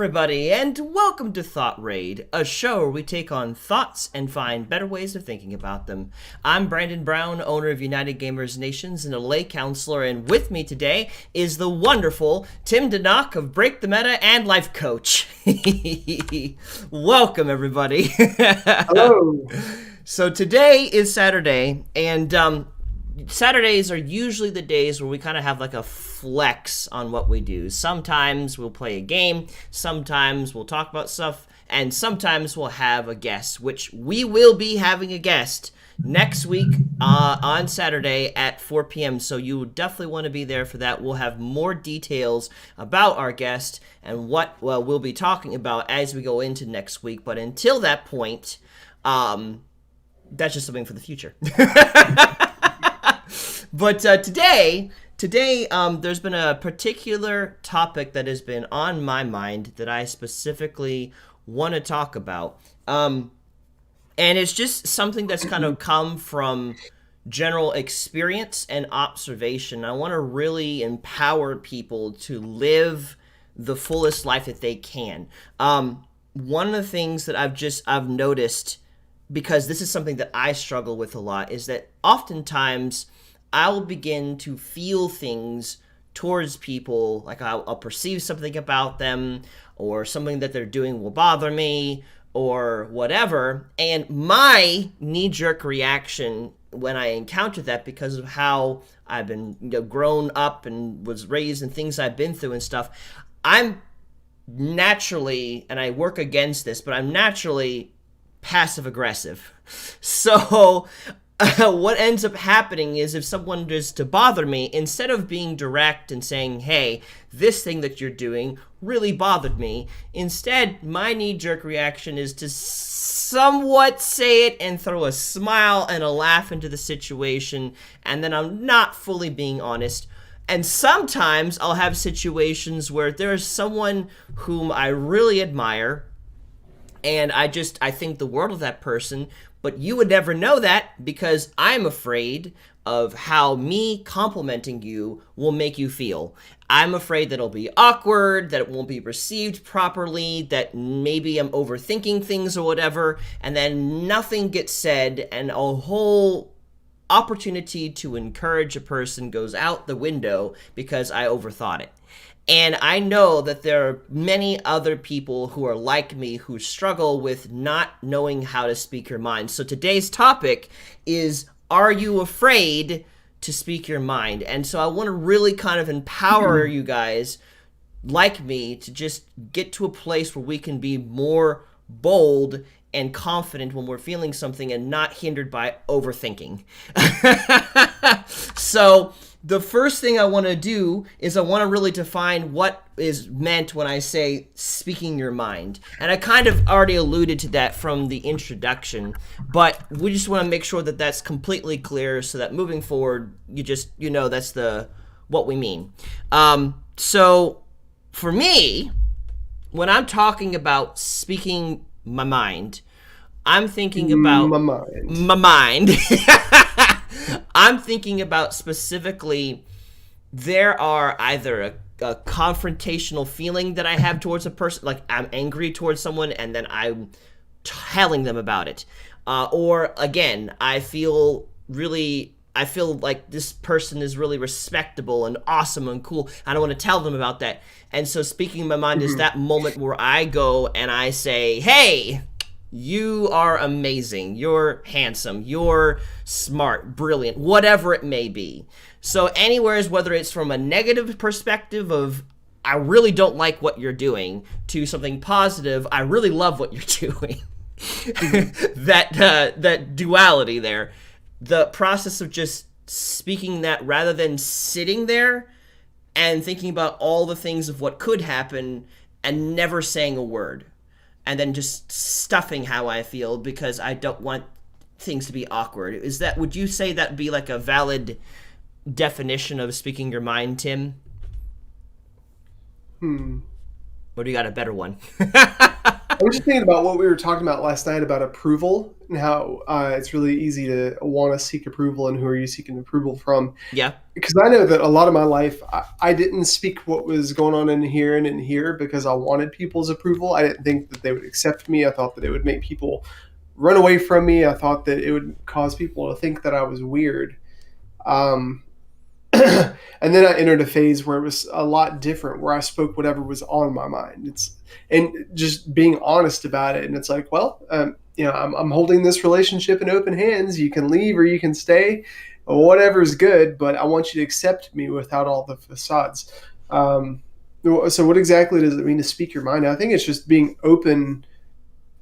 everybody, and welcome to Thought Raid, a show where we take on thoughts and find better ways of thinking about them. I'm Brandon Brown, owner of United Gamers Nations and a lay counselor, and with me today is the wonderful Tim Denock of Break the Meta and Life Coach. Welcome, everybody. Hello. So today is Saturday, and Saturdays are usually the days where we kind of have like a flex on what we do. Sometimes we'll play a game, sometimes we'll talk about stuff, and sometimes we'll have a guest, which we will be having a guest next week on Saturday at 4 p.m. So you definitely want to be there for that. We'll have more details about our guest and what we'll be talking about as we go into next week. But until that point, that's just something for the future. But today, there's been a particular topic that has been on my mind that I specifically want to talk about. And it's just something that's kind of come from general experience and observation. I want to really empower people to live the fullest life that they can. One of the things that I've noticed, because this is something that I struggle with a lot, is that oftentimes I'll begin to feel things towards people, like I'll perceive something about them, or something that they're doing will bother me, or whatever, and my knee-jerk reaction when I encounter that, because of how I've been grown up and was raised and things I've been through and stuff, I'm naturally, and I work against this, but I'm naturally passive-aggressive. So what ends up happening is, if someone is to bother me, instead of being direct and saying, hey, this thing that you're doing really bothered me, instead, my knee-jerk reaction is to somewhat say it and throw a smile and a laugh into the situation, and then I'm not fully being honest. And sometimes I'll have situations where there's someone whom I really admire, and I think the world of that person, but you would never know that because I'm afraid of how me complimenting you will make you feel. I'm afraid that it'll be awkward, that it won't be received properly, that maybe I'm overthinking things or whatever, and then nothing gets said, and a whole opportunity to encourage a person goes out the window because I overthought it. And I know that there are many other people who are like me who struggle with not knowing how to speak your mind. So today's topic is, are you afraid to speak your mind? And so I want to really kind of empower you guys like me to just get to a place where we can be more bold and confident when we're feeling something and not hindered by overthinking. So the first thing I want to do is I want to really define what is meant when I say speaking your mind. And I kind of already alluded to that from the introduction, but we just want to make sure that that's completely clear so that moving forward, you know that's what we mean. So for me, when I'm talking about speaking my mind, I'm thinking about my mind. I'm thinking about specifically, there are either a confrontational feeling that I have towards a person, like I'm angry towards someone and then I'm telling them about it. Or again, I feel like this person is really respectable and awesome and cool. I don't want to tell them about that. And so speaking my mind is that moment where I go and I say, hey, you are amazing, you're handsome, you're smart, brilliant, whatever it may be. So anywhere, whether it's from a negative perspective of, I really don't like what you're doing, to something positive, I really love what you're doing. That duality there. The process of just speaking that rather than sitting there and thinking about all the things of what could happen and never saying a word. And then just stuffing how I feel because I don't want things to be awkward. Would you say that would be like a valid definition of speaking your mind, Tim? Or do you got a better one? I was just thinking about what we were talking about last night about approval and how it's really easy to want to seek approval, and who are you seeking approval from? Yeah. Because I know that a lot of my life, I didn't speak what was going on in here and in here because I wanted people's approval. I didn't think that they would accept me. I thought that it would make people run away from me. I thought that it would cause people to think that I was weird. Um, and then I entered a phase where it was a lot different, where I spoke whatever was on my mind. It's and just being honest about it. And it's like, well, I'm holding this relationship in open hands. You can leave or you can stay, whatever's good. But I want you to accept me without all the facades. Um, so, what exactly does it mean to speak your mind? I think it's just being open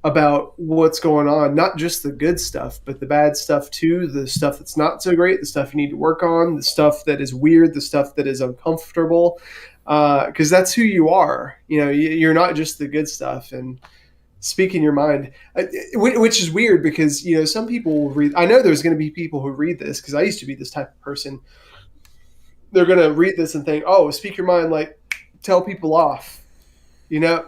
about what's going on, not just the good stuff, but the bad stuff too, the stuff that's not so great, the stuff you need to work on, the stuff that is weird, the stuff that is uncomfortable, because that's who you are. You're not just the good stuff. And speaking your mind, which is weird because some people will read. I know there's going to be people who read this because I used to be this type of person. They're going to read this and think, "Oh, speak your mind, like tell people off." You know,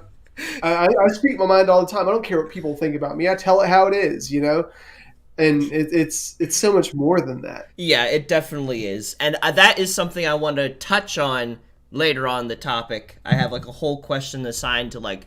I speak my mind all the time. I don't care what people think about me. I tell it how it is, and it's so much more than that. Yeah, it definitely is. And that is something I want to touch on later on the topic. I have like a whole question assigned to like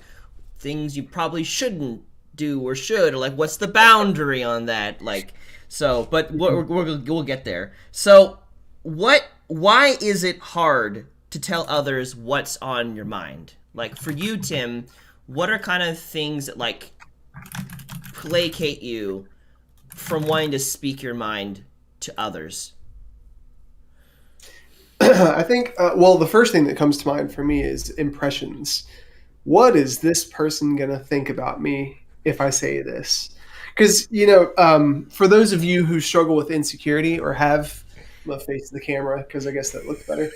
things you probably shouldn't do or should, or like what's the boundary on that, like. So but we'll get there. So why is it hard to tell others what's on your mind? Like for you, Tim, what are kind of things that like placate you from wanting to speak your mind to others? I think, well, the first thing that comes to mind for me is impressions. What is this person going to think about me if I say this? Because, for those of you who struggle with insecurity or have, I'm going to face the camera because I guess that looks better.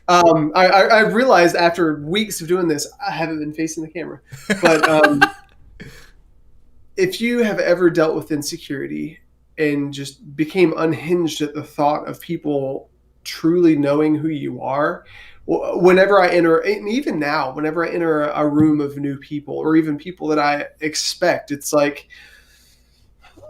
I realized after weeks of doing this, I haven't been facing the camera. But if you have ever dealt with insecurity and just became unhinged at the thought of people truly knowing who you are, whenever I enter, and even now, whenever I enter a room of new people or even people that I expect, it's like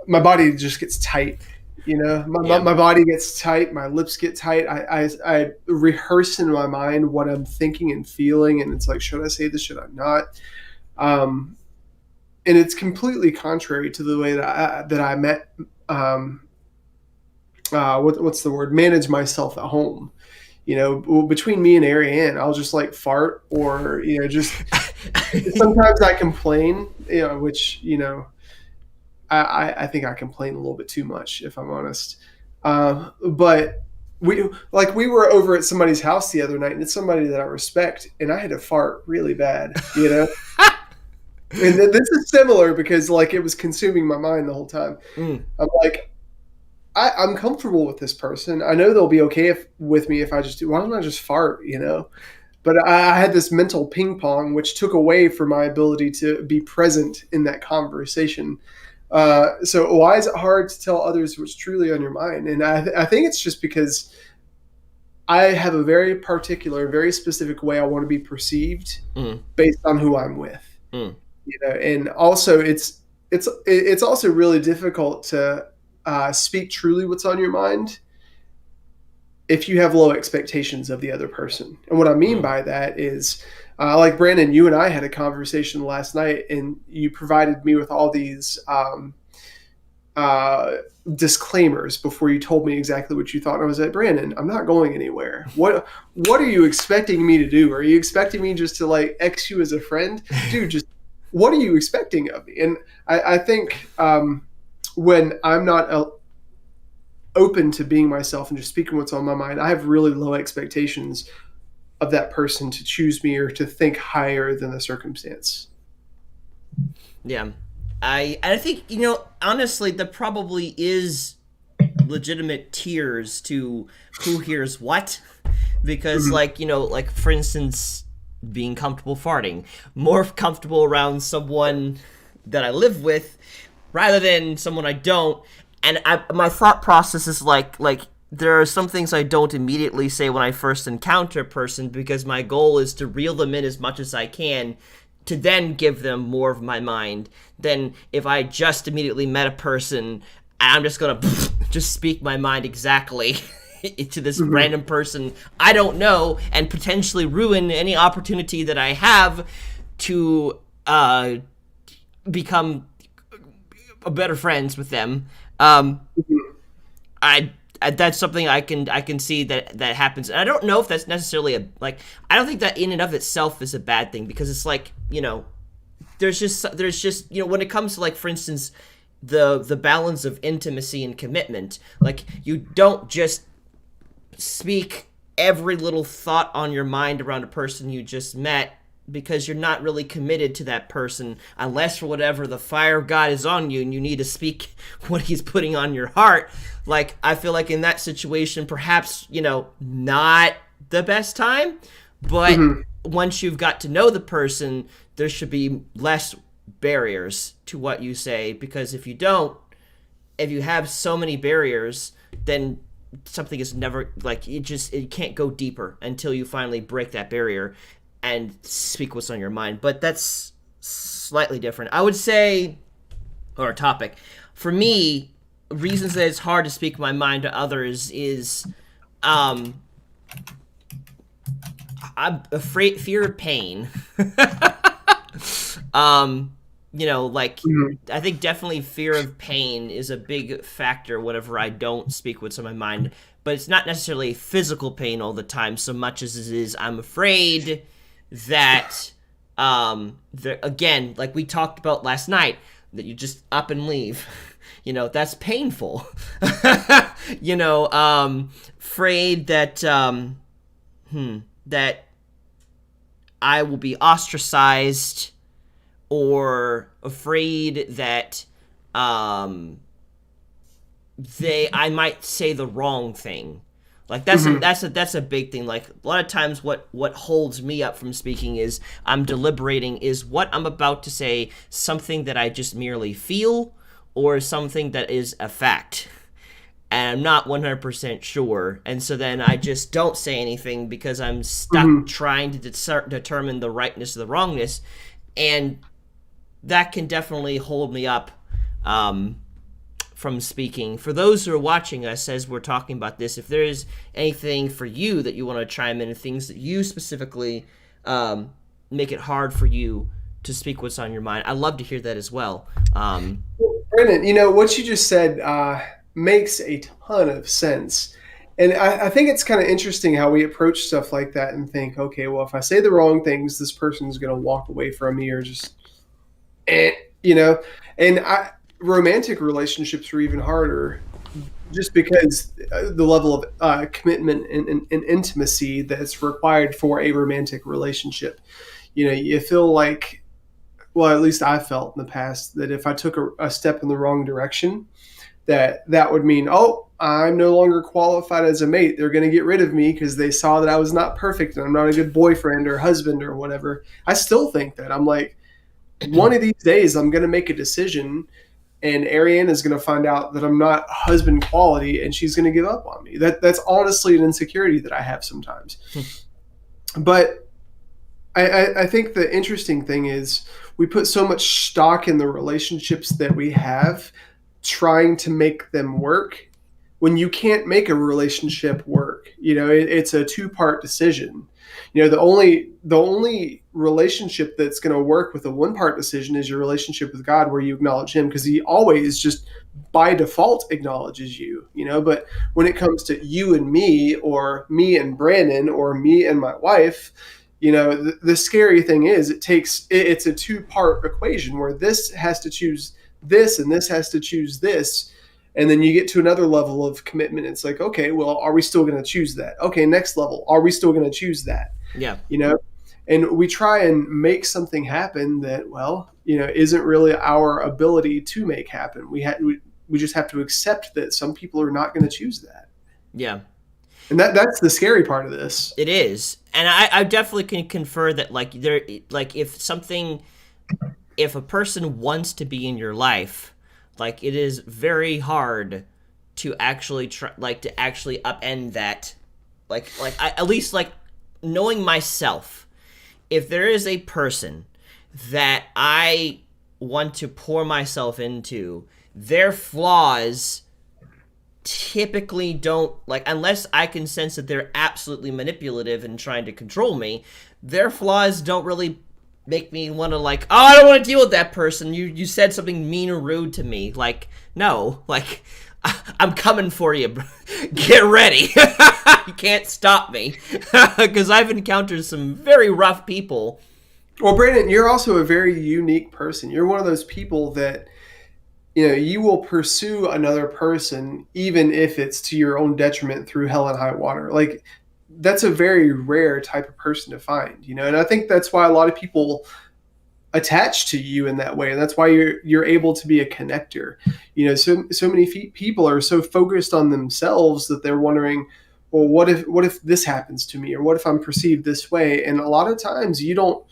my body just gets tight. My body gets tight, my lips get tight. I rehearse in my mind what I'm thinking and feeling, and it's like, should I say this? Should I not? And it's completely contrary to the way that I met. What's the word? Manage myself at home. Between me and Ariane, I'll just like fart or just sometimes I complain. Which I think I complain a little bit too much, if I'm honest. But we were over at somebody's house the other night, and it's somebody that I respect, and I had to fart really bad. And this is similar because like it was consuming my mind the whole time. I'm like, I'm comfortable with this person. I know they'll be okay with me if I just do. Why don't I just fart? But I had this mental ping pong, which took away from my ability to be present in that conversation. So why is it hard to tell others what's truly on your mind? And I think it's just because I have a very particular, very specific way I want to be perceived based on who I'm with. And also it's also really difficult to speak truly what's on your mind if you have low expectations of the other person. And what I mean by that is, like Brandon, you and I had a conversation last night, and you provided me with all these disclaimers before you told me exactly what you thought. And I was like, Brandon, I'm not going anywhere. What are you expecting me to do? Are you expecting me just to like X you as a friend? Dude, just what are you expecting of me? And I think when I'm not open to being myself and just speaking what's on my mind, I have really low expectations of that person to choose me or to think higher than the circumstance. Yeah. I think, honestly, there probably is legitimate tiers to who hears what. Because, like, for instance, being comfortable farting. More comfortable around someone that I live with rather than someone I don't. And my thought process is like there are some things I don't immediately say when I first encounter a person because my goal is to reel them in as much as I can to then give them more of my mind than if I just immediately met a person. I'm just gonna just speak my mind exactly to this random person I don't know and potentially ruin any opportunity that I have to become better friends with them. I That's something I can see that happens, and I don't know if that's necessarily I don't think that in and of itself is a bad thing, because it's like, there's just when it comes to, like, for instance, the balance of intimacy and commitment, like, you don't just speak every little thought on your mind around a person you just met, because you're not really committed to that person, unless for whatever the fire of God is on you and you need to speak what he's putting on your heart. Like, I feel like in that situation, perhaps, not the best time, but once you've got to know the person, there should be less barriers to what you say, because if you have so many barriers, then something is never, like, it can't go deeper until you finally break that barrier and speak what's on your mind. But that's slightly different, I would say, or a topic. For me, reasons that it's hard to speak my mind to others is I'm afraid, fear of pain. I think definitely fear of pain is a big factor whenever I don't speak what's on my mind. But it's not necessarily physical pain all the time, so much as it is I'm afraid that, again, like we talked about last night, that you just up and leave. That's painful. Afraid that, that I will be ostracized, or afraid that, I might say the wrong thing. Like, that's a big thing. Like, a lot of times what holds me up from speaking is I'm deliberating, is what I'm about to say something that I just merely feel, or something that is a fact. And I'm not 100% sure. And so then I just don't say anything, because I'm stuck trying to determine the rightness or the wrongness. And that can definitely hold me up from speaking. For those who are watching us as we're talking about this, if there is anything for you that you want to chime in, and things that you specifically make it hard for you to speak what's on your mind, I'd love to hear that as well. Brendan, what you just said makes a ton of sense. And I think it's kind of interesting how we approach stuff like that and think, okay, well, if I say the wrong things, this person's going to walk away from me, or just, and romantic relationships are even harder, just because the level of commitment and intimacy that's required for a romantic relationship. You feel like, well, at least I felt in the past, that if I took a step in the wrong direction, that would mean, oh, I'm no longer qualified as a mate. They're going to get rid of me because they saw that I was not perfect and I'm not a good boyfriend or husband or whatever. I still think that. I'm like, one of these days I'm going to make a decision, and Ariane is going to find out that I'm not husband quality, and she's going to give up on me. That's honestly an insecurity that I have sometimes. But I think the interesting thing is we put so much stock in the relationships that we have, trying to make them work, when you can't make a relationship work. It's a two-part decision. The only relationship that's going to work with a one-part decision is your relationship with God, where you acknowledge him, because he always just by default acknowledges you. But when it comes to you and me, or me and Brandon, or me and my wife, the scary thing is it's a two-part equation, where this has to choose this and this has to choose this. And then you get to another level of commitment. It's like, okay, well, are we still going to choose that? Okay, next level, are we still going to choose that? Yeah. And we try and make something happen that, well, isn't really our ability to make happen. We just have to accept that some people are not going to choose that. Yeah. And that's the scary part of this. It is. And I definitely can confer that, if a person wants to be in your life, like, it is very hard to actually upend that. At least, like, knowing myself, if there is a person that I want to pour myself into, their flaws typically don't, like, unless I can sense that they're absolutely manipulative and trying to control me, their flaws don't really make me want to, like, oh, I don't want to deal with that person. You said something mean or rude to me. Like, no, like, I'm coming for you. Get ready. You can't stop me. Because I've encountered some very rough people. Well, Brandon, you're also a very unique person. You're one of those people that, you will pursue another person even if it's to your own detriment through hell and high water. Like, that's a very rare type of person to find, and I think that's why a lot of people attach to you in that way, and that's why you're able to be a connector. So many people are so focused on themselves that they're wondering, well, what if this happens to me, or what if I'm perceived this way? And a lot of times you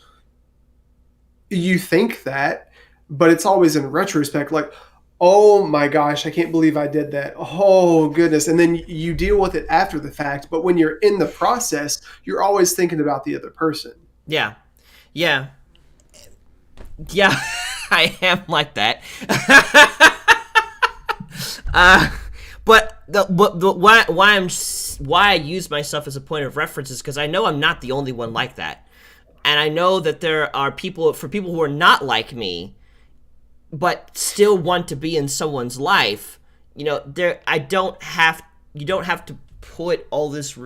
think that, but it's always in retrospect, like, oh my gosh, I can't believe I did that. Oh goodness. And then you deal with it after the fact. But when you're in the process, you're always thinking about the other person. Yeah. Yeah. Yeah. I am like that. But why I use myself as a point of reference is because I know I'm not the only one like that. And I know that there are people who are not like me, but still want to be in someone's life. You don't have to put all this,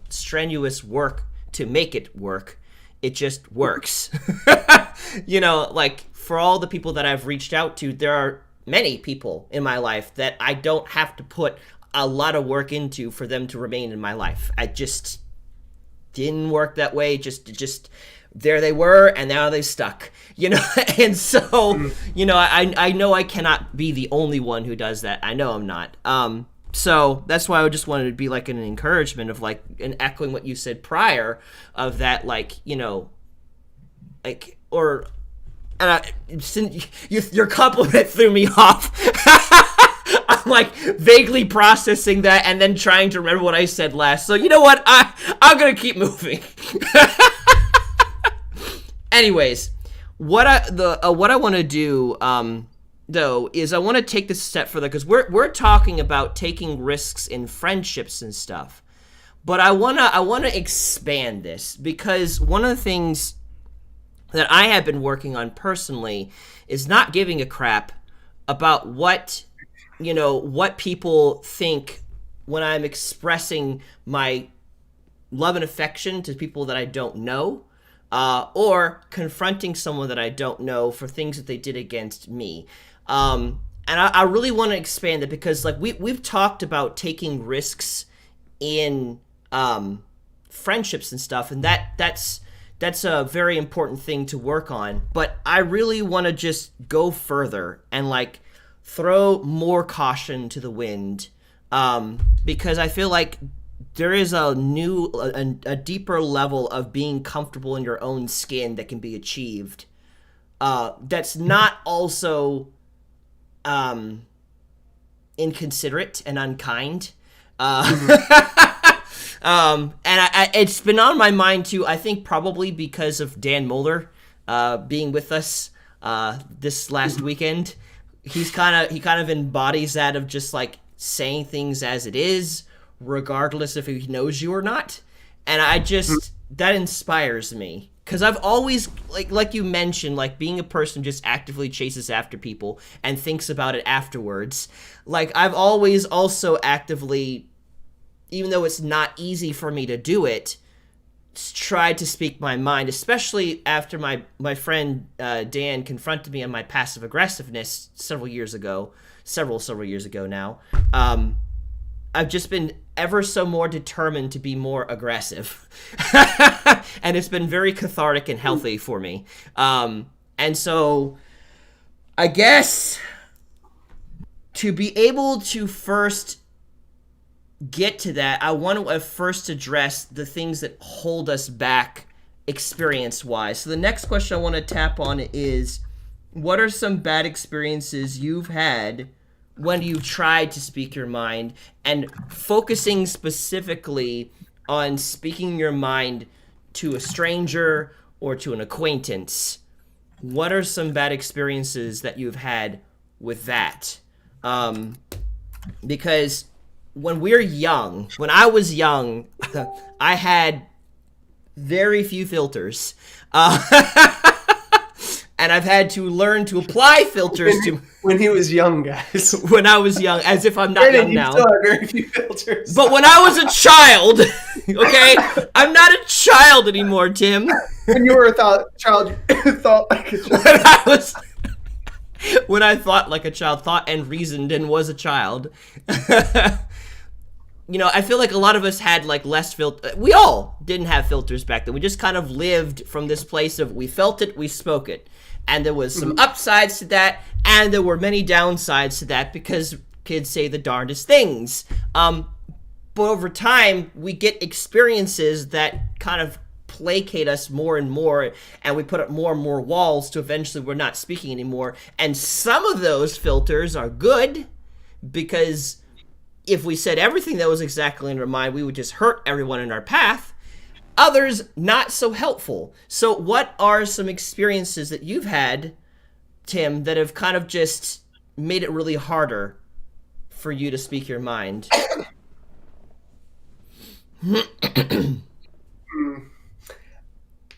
strenuous work to make it work. It just works. Like, for all the people that I've reached out to, there are many people in my life that I don't have to put a lot of work into for them to remain in my life. I just didn't work that way. Just there they were, and now they stuck. And so, I know I cannot be the only one who does that. I know I'm not. So that's why I just wanted to be like an encouragement of, like, and echoing what you said prior of that, like, like, or, and your compliment threw me off. I'm like vaguely processing that and then trying to remember what I said last. So you know what? I'm gonna keep moving. Anyways, what I want to do though is I want to take this a step further, because we're talking about taking risks in friendships and stuff. But I wanna expand this, because one of the things that I have been working on personally is not giving a crap about what people think when I'm expressing my love and affection to people that I don't know, or confronting someone that I don't know for things that they did against me. And I really want to expand it, because, like, we've talked about taking risks in friendships and stuff, and that's a very important thing to work on. But I really want to just go further and, like, throw more caution to the wind, because I feel like there is a deeper level of being comfortable in your own skin that can be achieved, that's not also inconsiderate and unkind. It's been on my mind too, I think probably because of Dan Moeller being with us this last weekend. He kind of embodies that, of just, like, saying things as it is, regardless if he knows you or not. And that inspires me, because I've always, like you mentioned, like, being a person who just actively chases after people and thinks about it afterwards. Like, I've always also actively, even though it's not easy for me to do it, tried to speak my mind, especially after my friend Dan confronted me on my passive aggressiveness several years ago now. I've just been ever so more determined to be more aggressive. And it's been very cathartic and healthy for me. And so I guess to be able to first get to that, I want to first address the things that hold us back experience-wise. So the next question I want to tap on is, what are some bad experiences you've had when you tried to speak your mind, and focusing specifically on speaking your mind to a stranger or to an acquaintance? what are some bad experiences that you've had with that? Because when I was young, I had very few filters. And I've had to learn to apply filters when he was young, guys. When I was young, as if I'm not young now. Still have very few filters. But when I was a child, okay, I'm not a child anymore, Tim. When you were a child, you thought like a child. When I thought like a child, thought and reasoned and was a child. You know, I feel like a lot of us had like less filter. We all didn't have filters back then. We just kind of lived from this place of we felt it, we spoke it. And there was some upsides to that, and there were many downsides to that because kids say the darndest things. But over time, we get experiences that kind of placate us more and more, and we put up more and more walls to eventually we're not speaking anymore. And some of those filters are good because if we said everything that was exactly in our mind, we would just hurt everyone in our path. Others, not so helpful. So what are some experiences that you've had, Tim, that have kind of just made it really harder for you to speak your mind?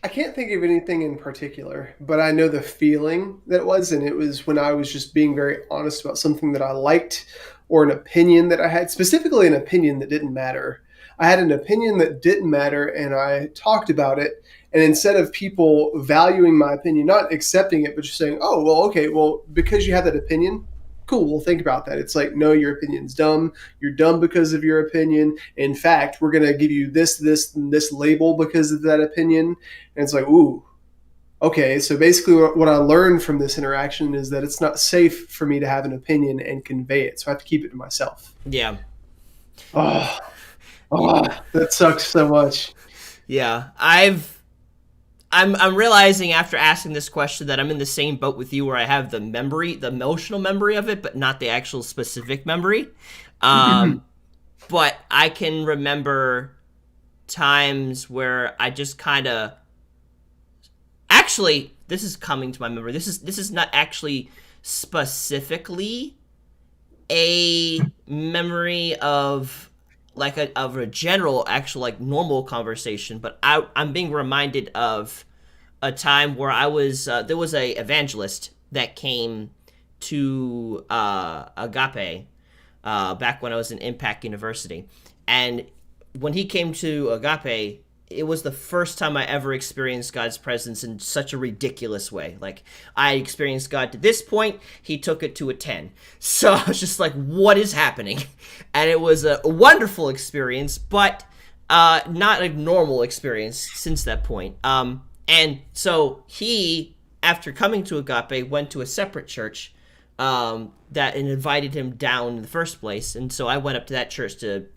I can't think of anything in particular, but I know the feeling that it was, and it was when I was just being very honest about something that I liked or an opinion that I had, specifically an opinion that didn't matter. I had an opinion that didn't matter, and I talked about it. And instead of people valuing my opinion, not accepting it, but just saying, oh, well, okay, well, because you have that opinion, cool, we'll think about that. It's like, no, your opinion's dumb. You're dumb because of your opinion. In fact, we're going to give you this, and this label because of that opinion. And it's like, ooh, okay. So basically what I learned from this interaction is that it's not safe for me to have an opinion and convey it. So I have to keep it to myself. Yeah. Oh, that sucks so much. Yeah, I'm realizing after asking this question that I'm in the same boat with you where I have the emotional memory of it, but not the actual specific memory. But I can remember times where I just kind of actually, this is coming to my memory. This is not actually specifically a memory of like a general actual like normal conversation, but I'm being reminded of a time where I was there was a evangelist that came to Agape back when I was in Impact University, and when he came to Agape, it was the first time I ever experienced God's presence in such a ridiculous way. Like, I experienced God to this point, he took it to a 10. So I was just like, what is happening? And it was a wonderful experience, but not a normal experience since that point. And so he, after coming to Agape, went to a separate church that invited him down in the first place. And so I went up to that church to,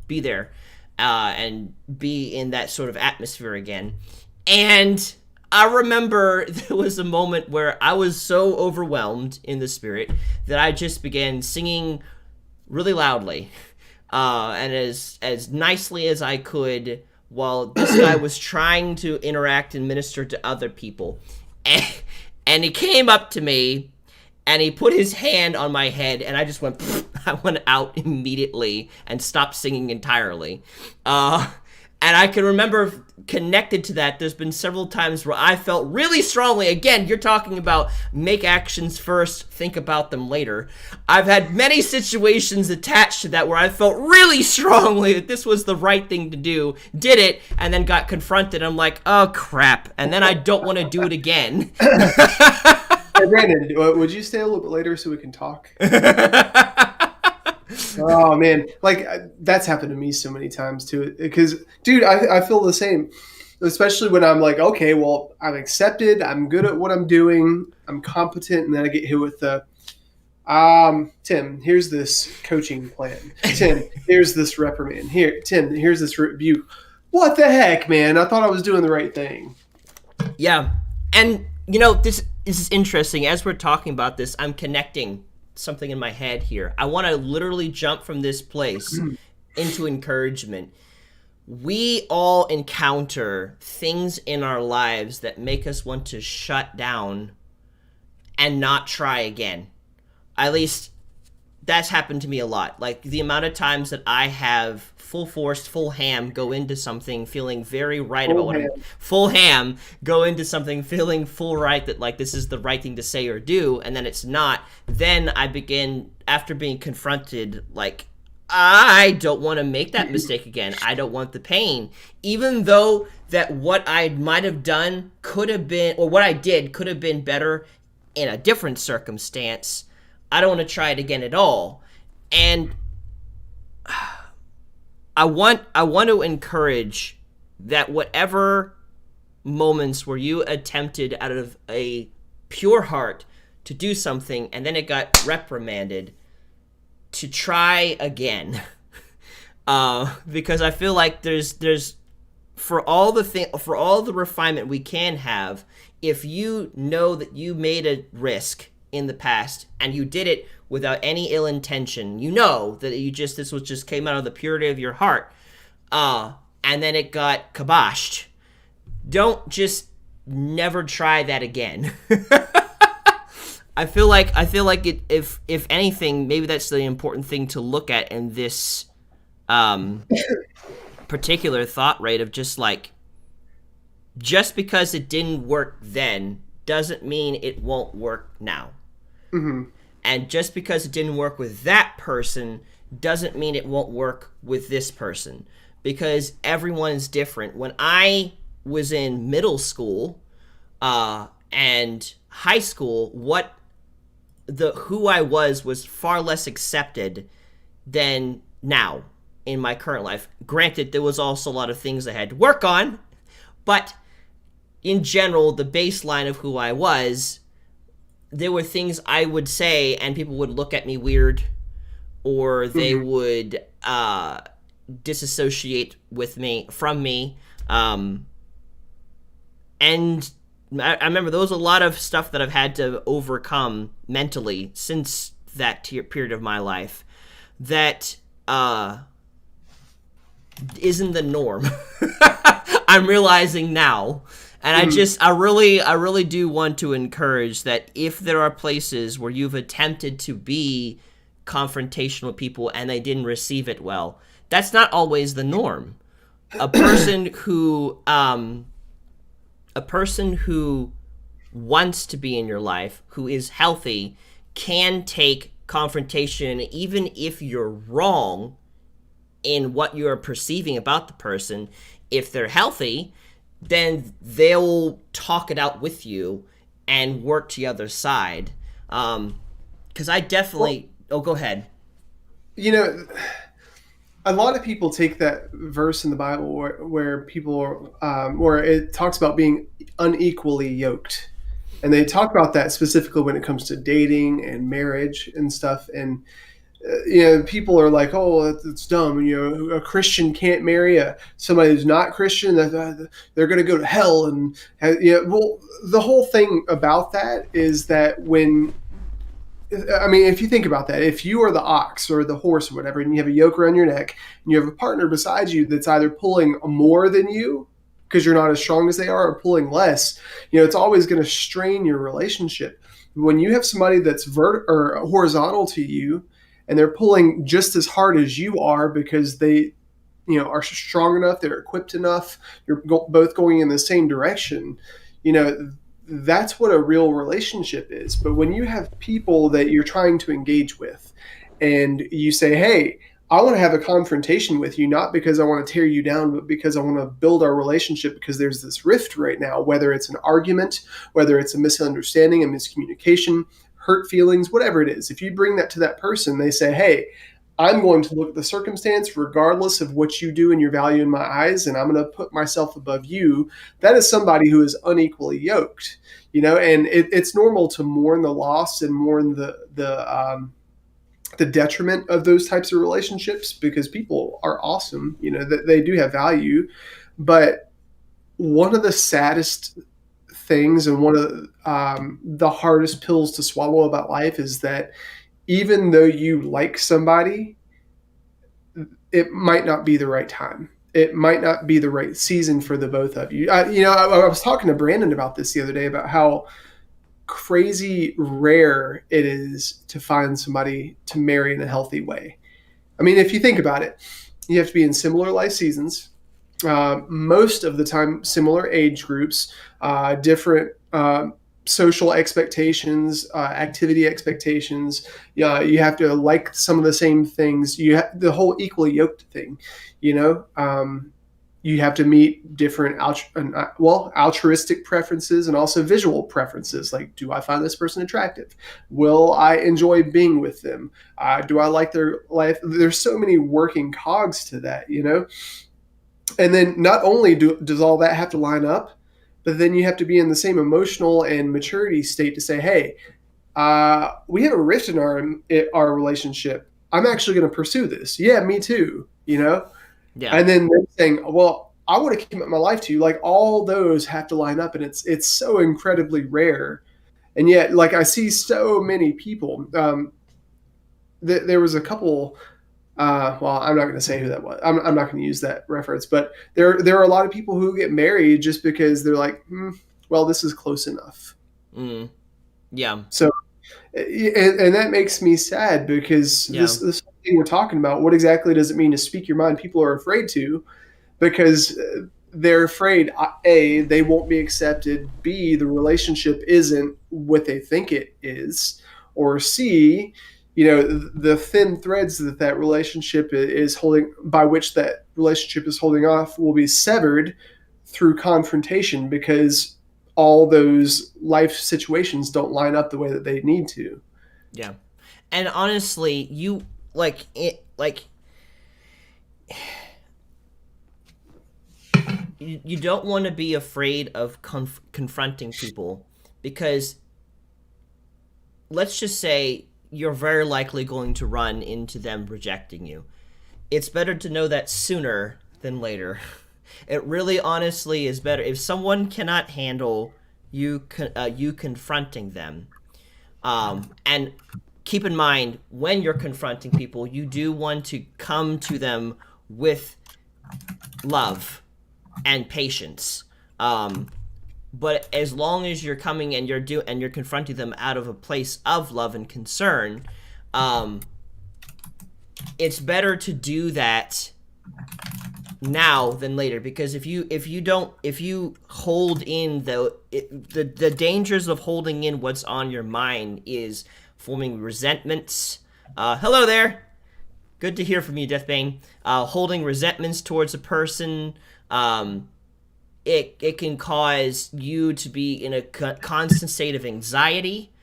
be there. And be in that sort of atmosphere again. And I remember there was a moment where I was so overwhelmed in the spirit that I just began singing really loudly and as nicely as I could while this guy was trying to interact and minister to other people. And he came up to me and he put his hand on my head, and I just went, I went out immediately and stopped singing entirely. And I can remember connected to that, there's been several times where I felt really strongly, again, you're talking about make actions first, think about them later. I've had many situations attached to that where I felt really strongly that this was the right thing to do, did it, and then got confronted. I'm like, oh crap, and then I don't want to do it again. Hey, Brandon, would you stay a little bit later so we can talk? Oh, man. Like, that's happened to me so many times, too. Because, dude, I feel the same. Especially when I'm like, okay, well, I'm accepted. I'm good at what I'm doing. I'm competent. And then I get hit with the, Tim, here's this coaching plan. Tim, here's this reprimand. Tim, here's this rebuke. What the heck, man? I thought I was doing the right thing. Yeah. And, this is interesting. As we're talking about this, I'm connecting something in my head here. I want to literally jump from this place into encouragement. we all encounter things in our lives that make us want to shut down and not try again. At least that's happened to me a lot. Like the amount of times that I have full force, full ham go into something feeling very right about Full what I'm hand. full ham go into something feeling full right that like this is the right thing to say or do, and then it's not. Then I begin after being confronted like I don't want to make that mistake again. I don't want the pain. Even though that what I might have done could have been, or what I did could have been better in a different circumstance, I don't want to try it again at all. And I want to encourage that whatever moments where you attempted out of a pure heart to do something and then it got reprimanded, to try again. Because I feel like there's for all the refinement we can have, if you know that you made a risk in the past and you did it without any ill intention, you know that you just this was just came out of the purity of your heart, and then it got kiboshed. Don't just never try that again. I feel like if anything, maybe that's the important thing to look at in this um, particular thought rate of just like just because it didn't work then doesn't mean it won't work now. Hmm. And just because it didn't work with that person doesn't mean it won't work with this person because everyone's different. When I was in middle school and high school, what the who I was far less accepted than now in my current life. Granted, there was also a lot of things I had to work on, but in general, the baseline of who I was, there were things I would say and people would look at me weird or they Hmm. would disassociate with me from me. And I remember there was a lot of stuff that I've had to overcome mentally since that period of my life that isn't the norm. I'm realizing now. And Hmm. I really do want to encourage that if there are places where you've attempted to be confrontational with people and they didn't receive it well, that's not always the norm. A person who a person who wants to be in your life, who is healthy, can take confrontation even if you're wrong in what you're perceiving about the person. If they're healthy, then they'll talk it out with you and work to the other side. Because I Well, definitely. Oh, go ahead. you know, a lot of people take that verse in the Bible where people, where it talks about being unequally yoked. And they talk about that specifically when it comes to dating and marriage and stuff. And people are like, "Oh, it's dumb." A Christian can't marry somebody who's not Christian. They're going to go to hell. And well, the whole thing about that is that I mean, if you think about that, if you are the ox or the horse or whatever, and you have a yoke around your neck, and you have a partner beside you that's either pulling more than you because you're not as strong as they are, or pulling less, it's always going to strain your relationship. When you have somebody that's or horizontal to you, and they're pulling just as hard as you are because they, are strong enough, they're equipped enough, you're both going in the same direction. You know, that's what a real relationship is. But when you have people that you're trying to engage with and you say, "Hey, I want to have a confrontation with you, not because I want to tear you down, but because I want to build our relationship because there's this rift right now, whether it's an argument, whether it's a misunderstanding, a miscommunication, hurt feelings, whatever it is." If you bring that to that person, they say, "Hey, I'm going to look at the circumstance regardless of what you do and your value in my eyes, and I'm going to put myself above you." That is somebody who is unequally yoked, and it's normal to mourn the loss and mourn the detriment of those types of relationships because people are awesome, that they do have value. But one of the saddest things and one of the hardest pills to swallow about life is that even though you like somebody, it might not be the right time. it might not be the right season for the both of you. I was talking to Brandon about this the other day about how crazy rare it is to find somebody to marry in a healthy way. I mean, if you think about it, you have to be in similar life seasons, most of the time similar age groups, different social expectations, activity expectations. You have to like some of the same things. The whole equally yoked thing, you know. You have to meet different altruistic preferences and also visual preferences. Like, do I find this person attractive? Will I enjoy being with them? Do I like their life? There's so many working cogs to that, you know. And then not only does all that have to line up, but then you have to be in the same emotional and maturity state to say, hey, we have a rift in our relationship. I'm actually going to pursue this. Yeah, me too. You know, Yeah. and then they're saying, well, I want to commit my life to you. Like, all those have to line up, and it's so incredibly rare. And yet, like, I see so many people. There was a couple. Well, I'm not going to say who that was. I'm not going to use that reference, but there are a lot of people who get married just because they're like, well, this is close enough. Mm. Yeah. So, and that makes me sad because Yeah. this thing we're talking about, what exactly does it mean to speak your mind? People are afraid to, because they're afraid, A, they won't be accepted, B, the relationship isn't what they think it is, or C, the thin threads that relationship is holding, by which that relationship is holding off, will be severed through confrontation because all those life situations don't line up the way that they need to. Yeah. And honestly, you like it like you don't want to be afraid of confronting people, because let's just say you're very likely going to run into them rejecting you. It's better to know that sooner than later. It really honestly is better if someone cannot handle you confronting them. And keep in mind, when you're confronting people, you do want to come to them with love and patience. But as long as you're coming and you're confronting them out of a place of love and concern, um, it's better to do that now than later, because if you hold in the dangers of holding in what's on your mind is forming resentments. Hello there, good to hear from you, Deathbane. Holding resentments towards a person, it can cause you to be in a constant state of anxiety,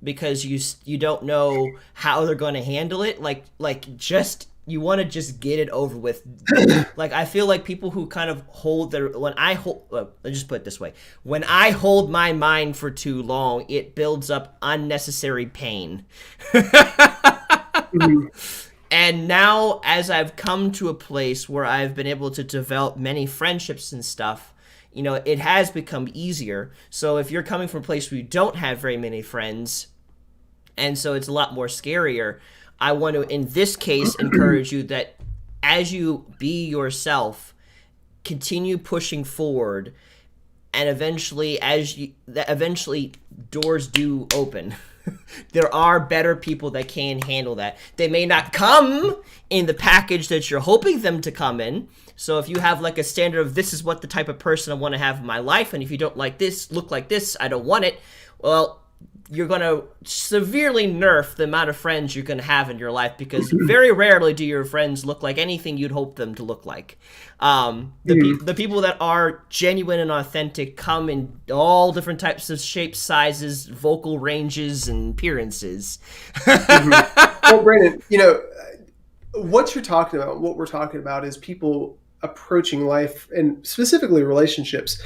because you don't know how they're going to handle it. Like just you want to just get it over with. Like, I feel like people who kind of hold their let's just put it this way: when I hold my mind for too long, it builds up unnecessary pain. Mhm. And now, as I've come to a place where I've been able to develop many friendships and stuff, it has become easier. So if you're coming from a place where you don't have very many friends, and so it's a lot more scarier, I want to, in this case, encourage you that as you be yourself, continue pushing forward, and eventually doors do open. There are better people that can handle that. They may not come in the package that you're hoping them to come in. So if you have like a standard of, this is what the type of person I want to have in my life, and if you don't like this, look like this, I don't want it, well, you're going to severely nerf the amount of friends you're going to have in your life, because very rarely do your friends look like anything you'd hope them to look like. The people that are genuine and authentic come in all different types of shapes, sizes, vocal ranges, and appearances. Well, Brandon, what you're talking about, what we're talking about, is people approaching life, and specifically relationships,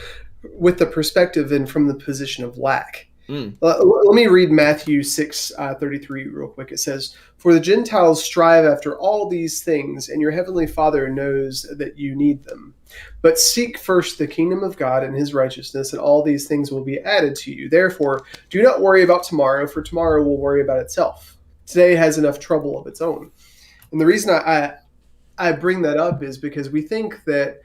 with the perspective and from the position of lack. Let me read Matthew 6:33 real quick. It says, "For the Gentiles strive after all these things, and your heavenly Father knows that you need them. But seek first the kingdom of God and his righteousness, and all these things will be added to you. Therefore, do not worry about tomorrow, for tomorrow will worry about itself. Today has enough trouble of its own." And the reason I bring that up is because we think that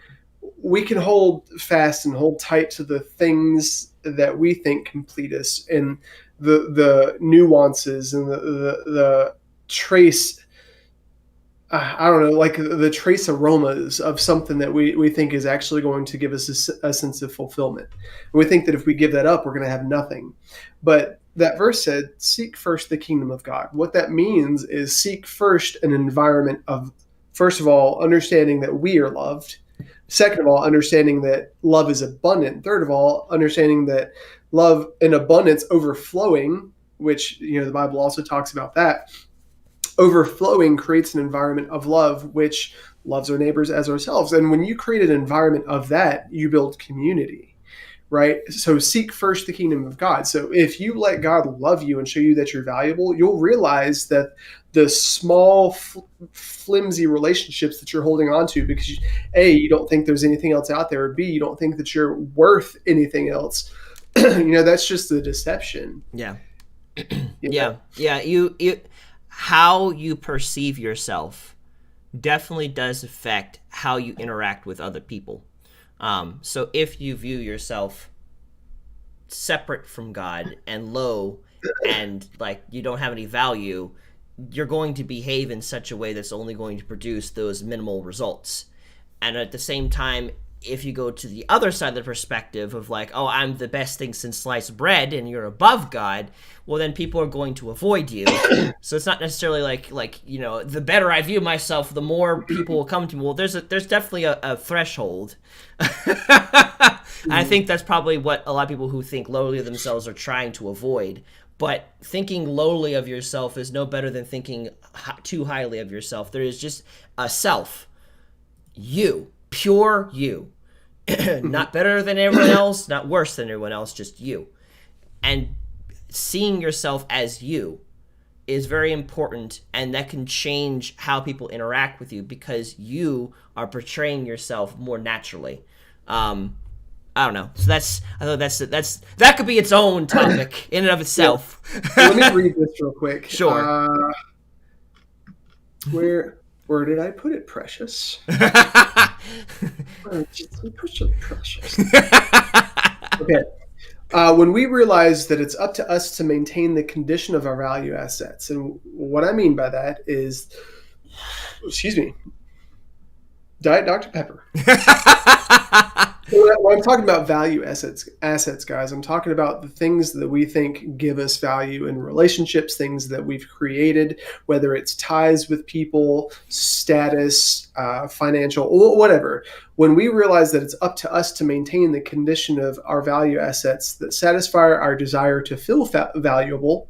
we can hold fast and hold tight to the things that we think complete us, and the nuances and the trace, I don't know, like the trace aromas of something that we think is actually going to give us a sense of fulfillment. And we think that if we give that up, we're going to have nothing. But that verse said, seek first the kingdom of God. What that means is seek first an environment of, first of all, understanding that we are loved. Second of all, understanding that love is abundant. Third of all, understanding that love in abundance overflowing, which, the Bible also talks about that. Overflowing creates an environment of love, which loves our neighbors as ourselves. And when you create an environment of that, you build community, right? So seek first the kingdom of God. So if you let God love you and show you that you're valuable, you'll realize that the small, flimsy relationships that you're holding on to because, A, you don't think there's anything else out there, or B, you don't think that you're worth anything else, that's just the deception. Yeah. You Yeah. know? Yeah. You how you perceive yourself definitely does affect how you interact with other people. So if you view yourself separate from God and low and like you don't have any value, you're going to behave in such a way that's only going to produce those minimal results. And at the same time, if you go to the other side of the perspective of like, oh, I'm the best thing since sliced bread and you're above God, well, then people are going to avoid you. So it's not necessarily like the better I view myself, the more people will come to me. Well, there's definitely a threshold. I think that's probably what a lot of people who think lowly of themselves are trying to avoid. But thinking lowly of yourself is no better than thinking too highly of yourself. There is just a self, you, pure you. Not better than everyone else, not worse than everyone else, just you. And seeing yourself as you is very important, and that can change how people interact with you because you are portraying yourself more naturally. I don't know. So that could be its own topic in and of itself. Yeah. Let me read this real quick. Sure. Where did I put it, Precious? Precious. Okay. When we realize that it's up to us to maintain the condition of our value assets, and what I mean by that is, excuse me, Diet Dr. Pepper. When I'm talking about value assets, guys, I'm talking about the things that we think give us value in relationships, things that we've created, whether it's ties with people, status, financial, whatever. When we realize that it's up to us to maintain the condition of our value assets that satisfy our desire to feel valuable,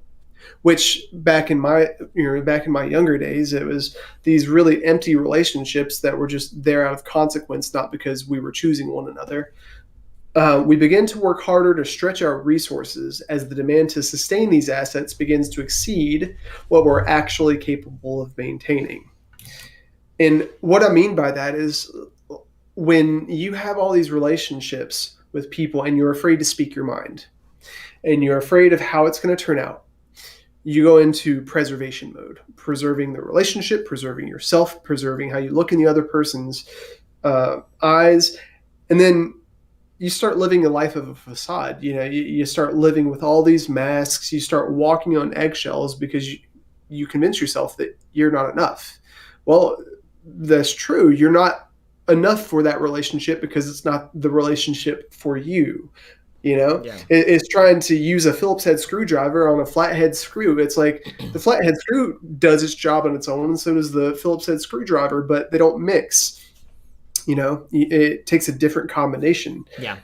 which back in my younger days, it was these really empty relationships that were just there out of consequence, not because we were choosing one another. We begin to work harder to stretch our resources as the demand to sustain these assets begins to exceed what we're actually capable of maintaining. And what I mean by that is when you have all these relationships with people and you're afraid to speak your mind and you're afraid of how it's going to turn out, you go into preservation mode, preserving the relationship, preserving yourself, preserving how you look in the other person's eyes. And then you start living a life of a facade. You start living with all these masks. You start walking on eggshells because you convince yourself that you're not enough. Well, that's true. You're not enough for that relationship because it's not the relationship for you. Yeah. It's trying to use a Phillips head screwdriver on a flathead screw. It's like the flathead screw does its job on its own, and so does the Phillips head screwdriver, but they don't mix. It takes a different combination. Yeah.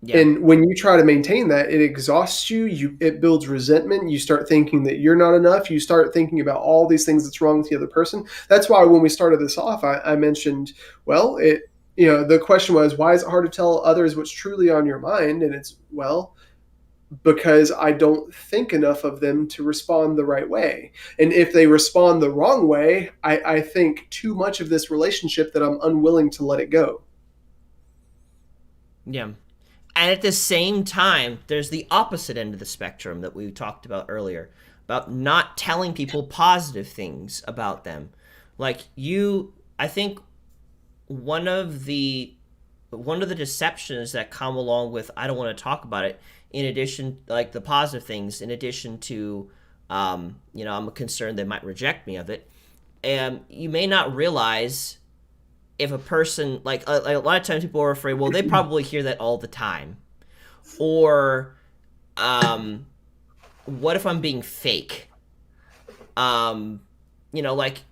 Yeah. And when you try to maintain that, it exhausts you. It builds resentment. You start thinking that you're not enough. You start thinking about all these things that's wrong with the other person. That's why when we started this off, I mentioned, well, the question was, why is it hard to tell others what's truly on your mind? And it's, well, because I don't think enough of them to respond the right way. And if they respond the wrong way, I think too much of this relationship that I'm unwilling to let it go. Yeah. And at the same time, there's the opposite end of the spectrum that we talked about earlier, about not telling people positive things about them. Like I think one of the one of the deceptions that come along with I don't want to talk about it, in addition, like the positive things, in addition to I'm concerned they might reject me of it. And you may not realize if a person like a lot of times people are afraid, well, they probably hear that all the time, or um what if I'm being fake? um like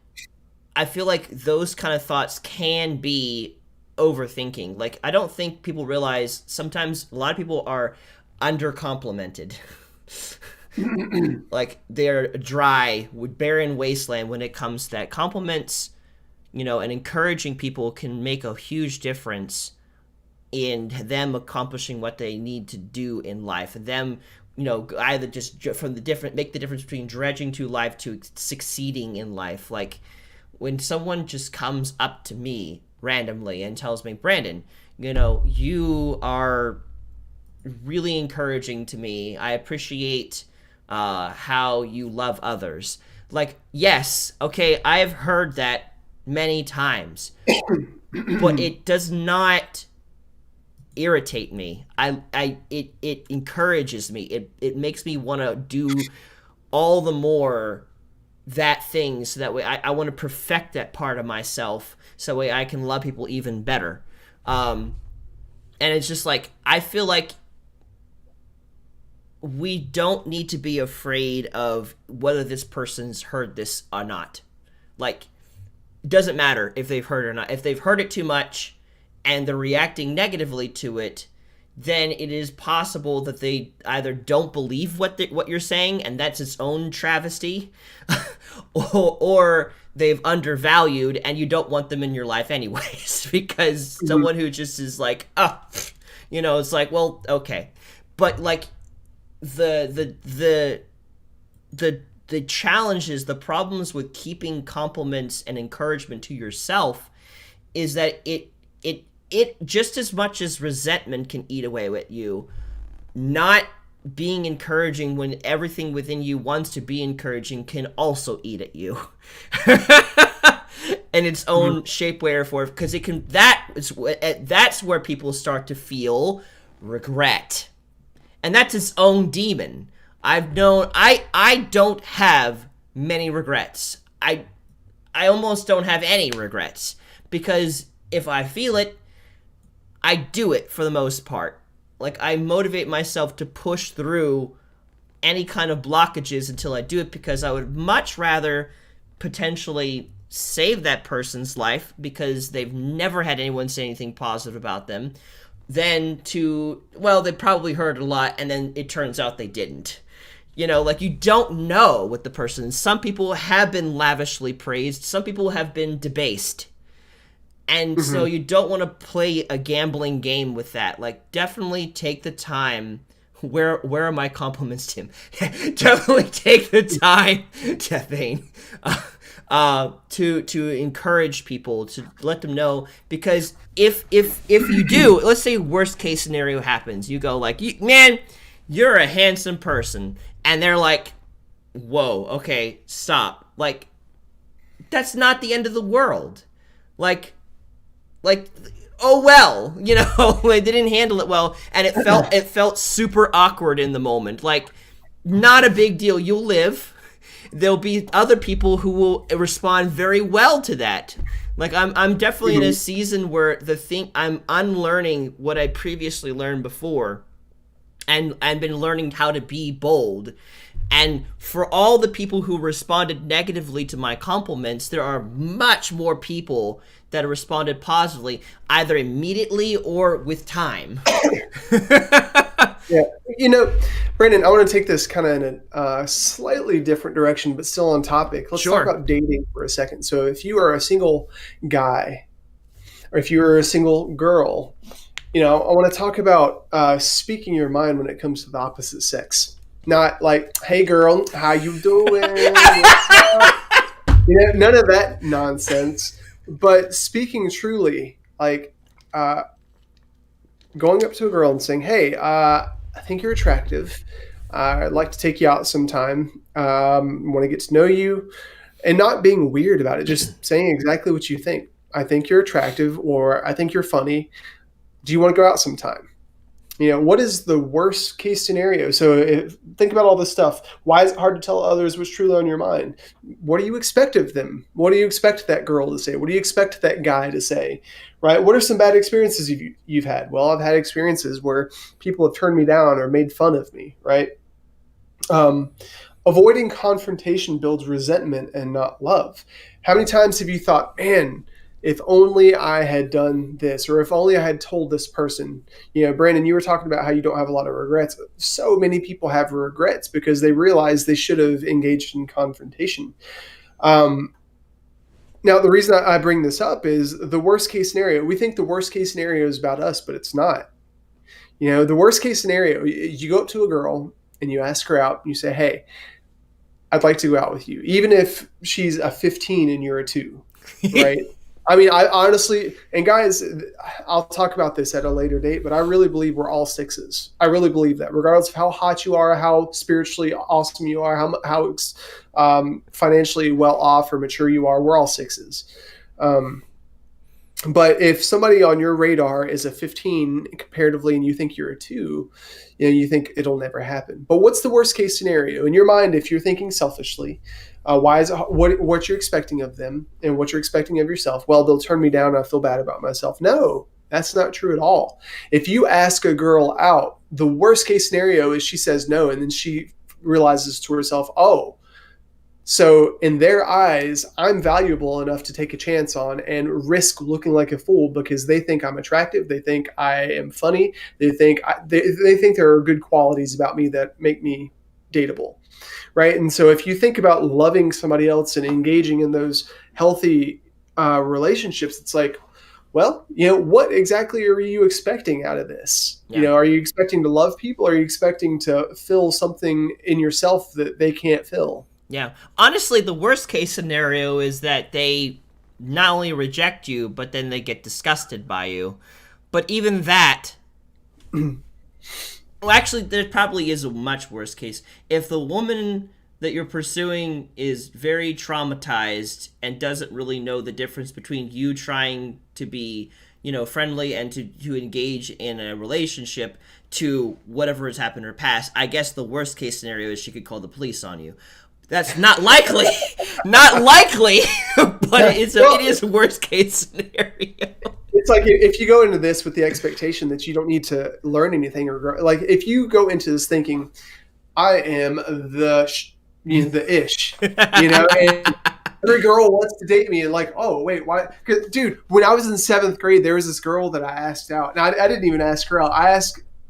I feel like those kind of thoughts can be overthinking. Like I don't think people realize sometimes a lot of people are under complimented. Like they're dry, barren wasteland when it comes to that. Compliments, and encouraging people can make a huge difference in them accomplishing what they need to do in life. Them, either just from the different make the difference between dredging to life to succeeding in life. Like when someone just comes up to me randomly and tells me, Brandon, you are really encouraging to me. I appreciate how you love others. Like, yes, okay, I've heard that many times, but it does not irritate me. It encourages me. It makes me want to do all the more that thing, so that way I want to perfect that part of myself, so that way I can love people even better. And it's just like I feel like we don't need to be afraid of whether this person's heard this or not. Like, it doesn't matter if they've heard it or not. If they've heard it too much and they're reacting negatively to it, then it is possible that they either don't believe what you're saying, and that's its own travesty, or they've undervalued and you don't want them in your life anyways, because someone who just is like, it's like, well, okay. But like the challenges, the problems with keeping compliments and encouragement to yourself is that it just as much as resentment can eat away at you, not being encouraging when everything within you wants to be encouraging can also eat at you. In its own shape, way, or form, because that's where people start to feel regret, and that's its own demon. I don't have many regrets. I almost don't have any regrets, because if I feel it, I do it for the most part. Like, I motivate myself to push through any kind of blockages until I do it, because I would much rather potentially save that person's life because they've never had anyone say anything positive about them, than to, well, they probably heard a lot and then it turns out they didn't. Like, you don't know what the person, some people have been lavishly praised, some people have been debased. And so you don't want to play a gambling game with that. Like, definitely take the time. Where are my compliments, Tim? Definitely take the time, Tethane, to encourage people, to let them know. Because if you do, let's say worst case scenario happens, you go like, man, you're a handsome person, and they're like, whoa, okay, stop. Like, that's not the end of the world. Like, oh well, they didn't handle it well, and it felt super awkward in the moment. Like, not a big deal. You'll live. There'll be other people who will respond very well to that. Like, I'm definitely in a season where I'm unlearning what I previously learned before, and I've been learning how to be bold. And for all the people who responded negatively to my compliments, there are much more people that responded positively, either immediately or with time. Yeah. Brandon, I want to take this kind of in a slightly different direction, but still on topic. Let's Sure. talk about dating for a second. So if you are a single guy, or if you're a single girl, I want to talk about speaking your mind when it comes to the opposite sex. Not like, hey girl, how you doing? What's up? None of that nonsense. But speaking truly, like going up to a girl and saying, hey, I think you're attractive. I'd like to take you out sometime. Want to get to know you. and not being weird about it, just saying exactly what you think. I think you're attractive, or I think you're funny. Do you want to go out sometime? What is the worst case scenario? So think about all this stuff. Why is it hard to tell others what's truly on your mind? What do you expect of them? What do you expect that girl to say? What do you expect that guy to say? Right? What are some bad experiences you've had? Well, I've had experiences where people have turned me down or made fun of me, right? Avoiding confrontation builds resentment and not love. How many times have you thought, man, if only I had done this, or if only I had told this person? Brandon, you were talking about how you don't have a lot of regrets. So many people have regrets because they realize they should have engaged in confrontation. Now, the reason I bring this up is the worst case scenario. We think the worst case scenario is about us, but it's not. The worst case scenario, you go up to a girl and you ask her out and you say, hey, I'd like to go out with you, even if she's a 15 and you're a 2, right? I mean, I honestly, and guys, I'll talk about this at a later date, but I really believe we're all 6s. I really believe that, regardless of how hot you are, how spiritually awesome you are, how financially well off or mature you are, we're all 6s. But if somebody on your radar is a 15 comparatively and you think you're a 2, you think it'll never happen. But what's the worst case scenario in your mind if you're thinking selfishly? Why is it, what you're expecting of them and what you're expecting of yourself? Well, they'll turn me down. I feel bad about myself. No, that's not true at all. If you ask a girl out, the worst case scenario is she says no, and then she realizes to herself, oh, so in their eyes, I'm valuable enough to take a chance on and risk looking like a fool because they think I'm attractive. They think I am funny. They think they think there are good qualities about me that make me dateable, right? And so if you think about loving somebody else and engaging in those healthy relationships, it's like, well, what exactly are you expecting out of this? Yeah. Are you expecting to love people? Or are you expecting to fill something in yourself that they can't fill? Yeah. Honestly, the worst case scenario is that they not only reject you, but then they get disgusted by you. But even that, well, actually, there probably is a much worse case. If the woman that you're pursuing is very traumatized and doesn't really know the difference between you trying to be, friendly and to engage in a relationship to whatever has happened in her past, I guess the worst case scenario is she could call the police on you. That's not likely, but it is a worst case scenario. It's like if you go into this with the expectation that you don't need to learn anything or grow, like if you go into this thinking, I am the ish, and every girl wants to date me, and like, oh wait, why? Because dude, when I was in 7th grade, there was this girl that I asked out. Now I didn't even ask her out.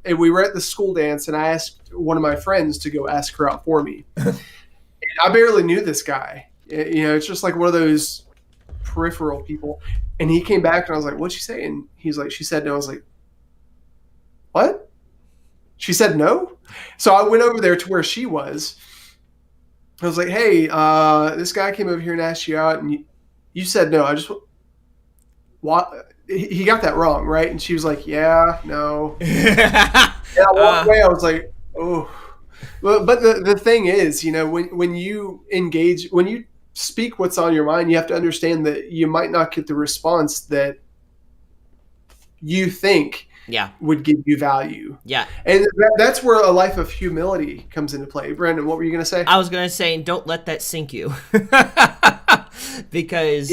And we were at the school dance, and I asked one of my friends to go ask her out for me. I barely knew this guy. It's just like one of those peripheral people. And he came back and I was like, what'd she say? And he's like, she said no. I was like, what? She said no? So I went over there to where she was. I was like, hey, this guy came over here and asked you out and you said no. What? He got that wrong, right? And she was like, yeah, no. And I walked away. I was like, oh. Well, but the thing is, when you engage, when you speak what's on your mind, you have to understand that you might not get the response that you think would give you value. Yeah. And that's where a life of humility comes into play. Brandon, what were you going to say? I was going to say, don't let that sink you. Because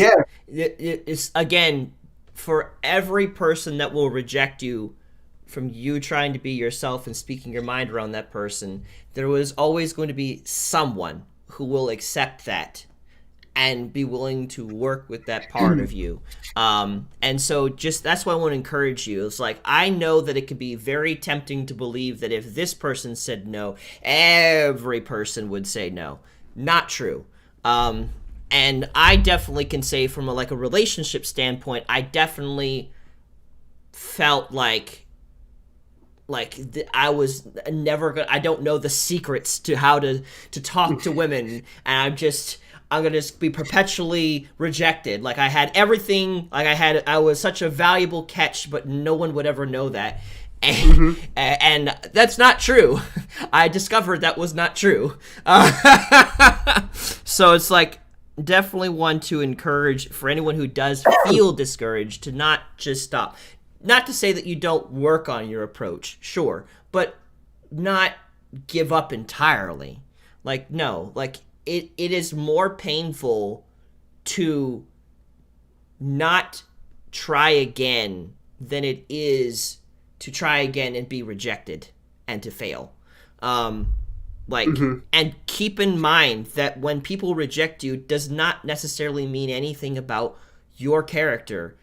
it's, again, for every person that will reject you from you trying to be yourself and speaking your mind around that person, there was always going to be someone who will accept that and be willing to work with that part of you. And so just that's why I want to encourage you. It's like, I know that it could be very tempting to believe that if this person said no, every person would say no. Not true. And I definitely can say from a relationship standpoint, I definitely felt like I was never gonna. I don't know the secrets to how to talk to women, and I'm gonna just be perpetually rejected. Like I had everything. I was such a valuable catch, but no one would ever know that. And, and that's not true. I discovered that was not true. So it's like, definitely want to encourage for anyone who does feel discouraged to not just stop. Not to say that you don't work on your approach, sure, but not give up entirely. Like, no, like it is more painful to not try again than it is to try again and be rejected and to fail. Um, like, Hmm. and keep in mind that when people reject you does not necessarily mean anything about your character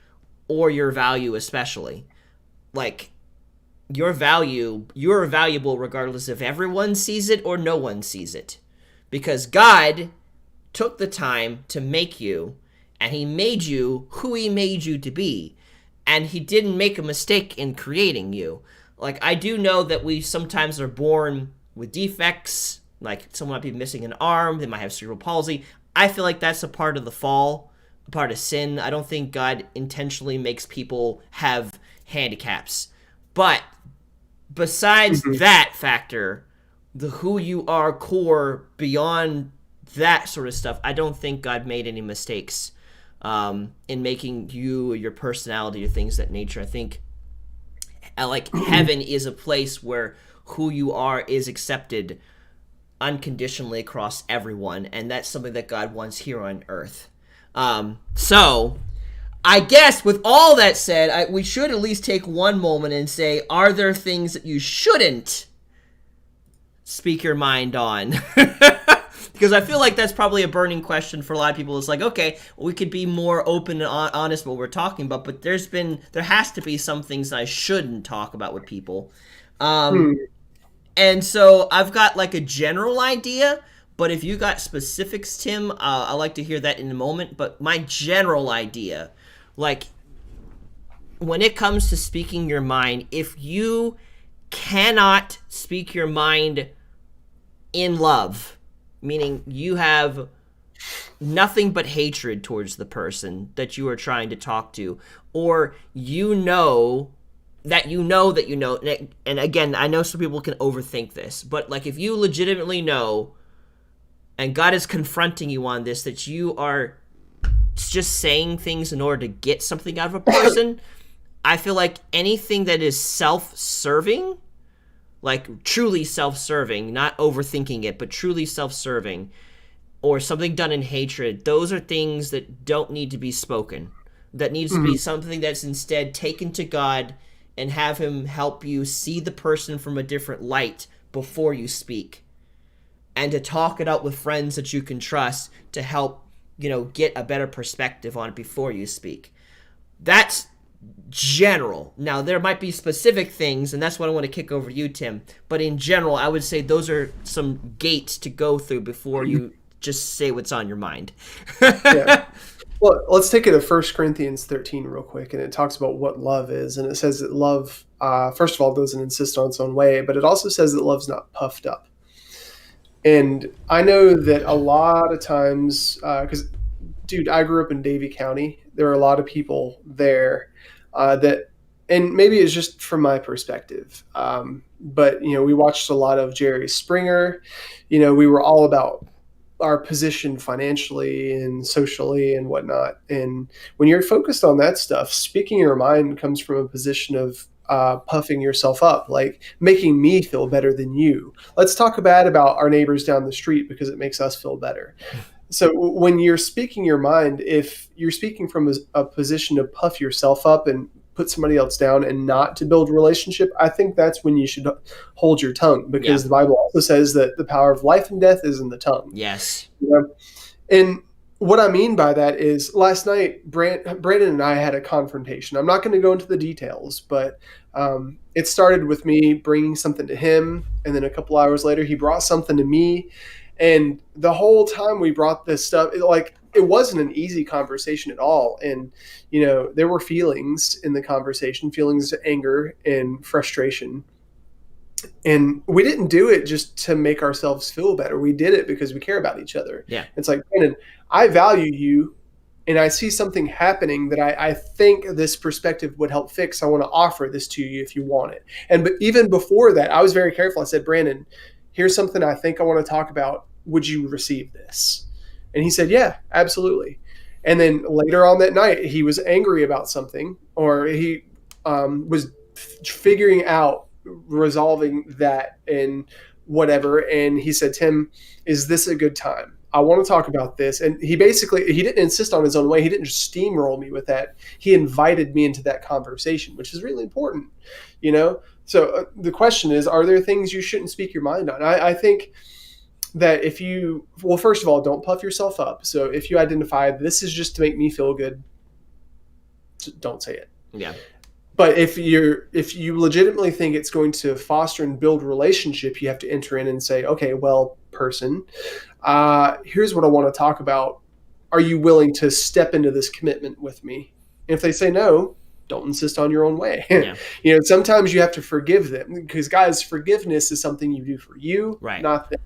or your value, especially. Like, you're valuable regardless if everyone sees it or no one sees it. Because God took the time to make you, and he made you who he made you to be. And he didn't make a mistake in creating you. Like, I do know that we sometimes are born with defects, like someone might be missing an arm, they might have cerebral palsy. I feel like that's a part of the fall, a part of sin. I don't think God intentionally makes people have handicaps. But besides Hmm. that factor, the who you are core beyond that sort of stuff, I don't think God made any mistakes in making you, your personality, or things that nature. I think like heaven is a place where who you are is accepted unconditionally across everyone, and that's something that God wants here on earth. So I guess with all that said, we should at least take one moment and say, are there things that you shouldn't speak your mind on? Because I feel like that's probably a burning question for a lot of people. It's like, okay, we could be more open and honest what we're talking about, but there has to be some things I shouldn't talk about with people. Um, Hmm. and so I've got like a general idea, but if you got specifics, Tim, I'd like to hear that in a moment. But my general idea, like when it comes to speaking your mind, if you cannot speak your mind in love, meaning you have nothing but hatred towards the person that you are trying to talk to, or and again, I know some people can overthink this, but like if you legitimately know and God is confronting you on this, that you are just saying things in order to get something out of a person, I feel like anything that is self-serving, like truly self-serving, not overthinking it, but truly self-serving, or something done in hatred, those are things that don't need to be spoken. That needs to be Hmm. something that's instead taken to God and have him help you see the person from a different light before you speak. And to talk it out with friends that you can trust to help, get a better perspective on it before you speak. That's general. Now, there might be specific things, and that's what I want to kick over to you, Tim. But in general, I would say those are some gates to go through before you just say what's on your mind. Yeah. Well, let's take it to 1 Corinthians 13 real quick, and it talks about what love is. And it says that love, first of all, doesn't insist on its own way, but it also says that love's not puffed up. And I know that a lot of times, because, dude, I grew up in Davie County. There are a lot of people there that, and maybe it's just from my perspective, but, we watched a lot of Jerry Springer. We were all about our position financially and socially and whatnot. And when you're focused on that stuff, speaking your mind comes from a position of puffing yourself up, like making me feel better than you. Let's talk bad about our neighbors down the street because it makes us feel better. So when you're speaking your mind, if you're speaking from a position to puff yourself up and put somebody else down and not to build a relationship, I think that's when you should hold your tongue, Yeah. because the Bible also says that the power of life and death is in the tongue. Yes. You know? And what I mean by that is last night, Brandon and I had a confrontation. I'm not going to go into the details, but it started with me bringing something to him. And then a couple hours later, he brought something to me. And the whole time we brought this stuff, it wasn't an easy conversation at all. And, there were feelings in the conversation, feelings of anger and frustration. And we didn't do it just to make ourselves feel better. We did it because we care about each other. Yeah. It's like, Brandon, I value you, and I see something happening that I think this perspective would help fix. I want to offer this to you if you want it. But even before that, I was very careful. I said, Brandon, here's something I think I want to talk about. Would you receive this? And he said, yeah, absolutely. And then later on that night, he was angry about something, or he was figuring out resolving that and whatever. And he said, Tim, is this a good time? I want to talk about this. And he didn't insist on his own way. He didn't just steamroll me with that. He invited me into that conversation, which is really important, you know? So the question is, are there things you shouldn't speak your mind on? I think that first of all, don't puff yourself up. So if you identify this is just to make me feel good, don't say it. Yeah. But if you legitimately think it's going to foster and build relationship, you have to enter in and say, okay, well, person, here's what I want to talk about. Are you willing to step into this commitment with me? And if they say no, don't insist on your own way. Yeah. Sometimes you have to forgive them, because guys, forgiveness is something you do for you, right, not them.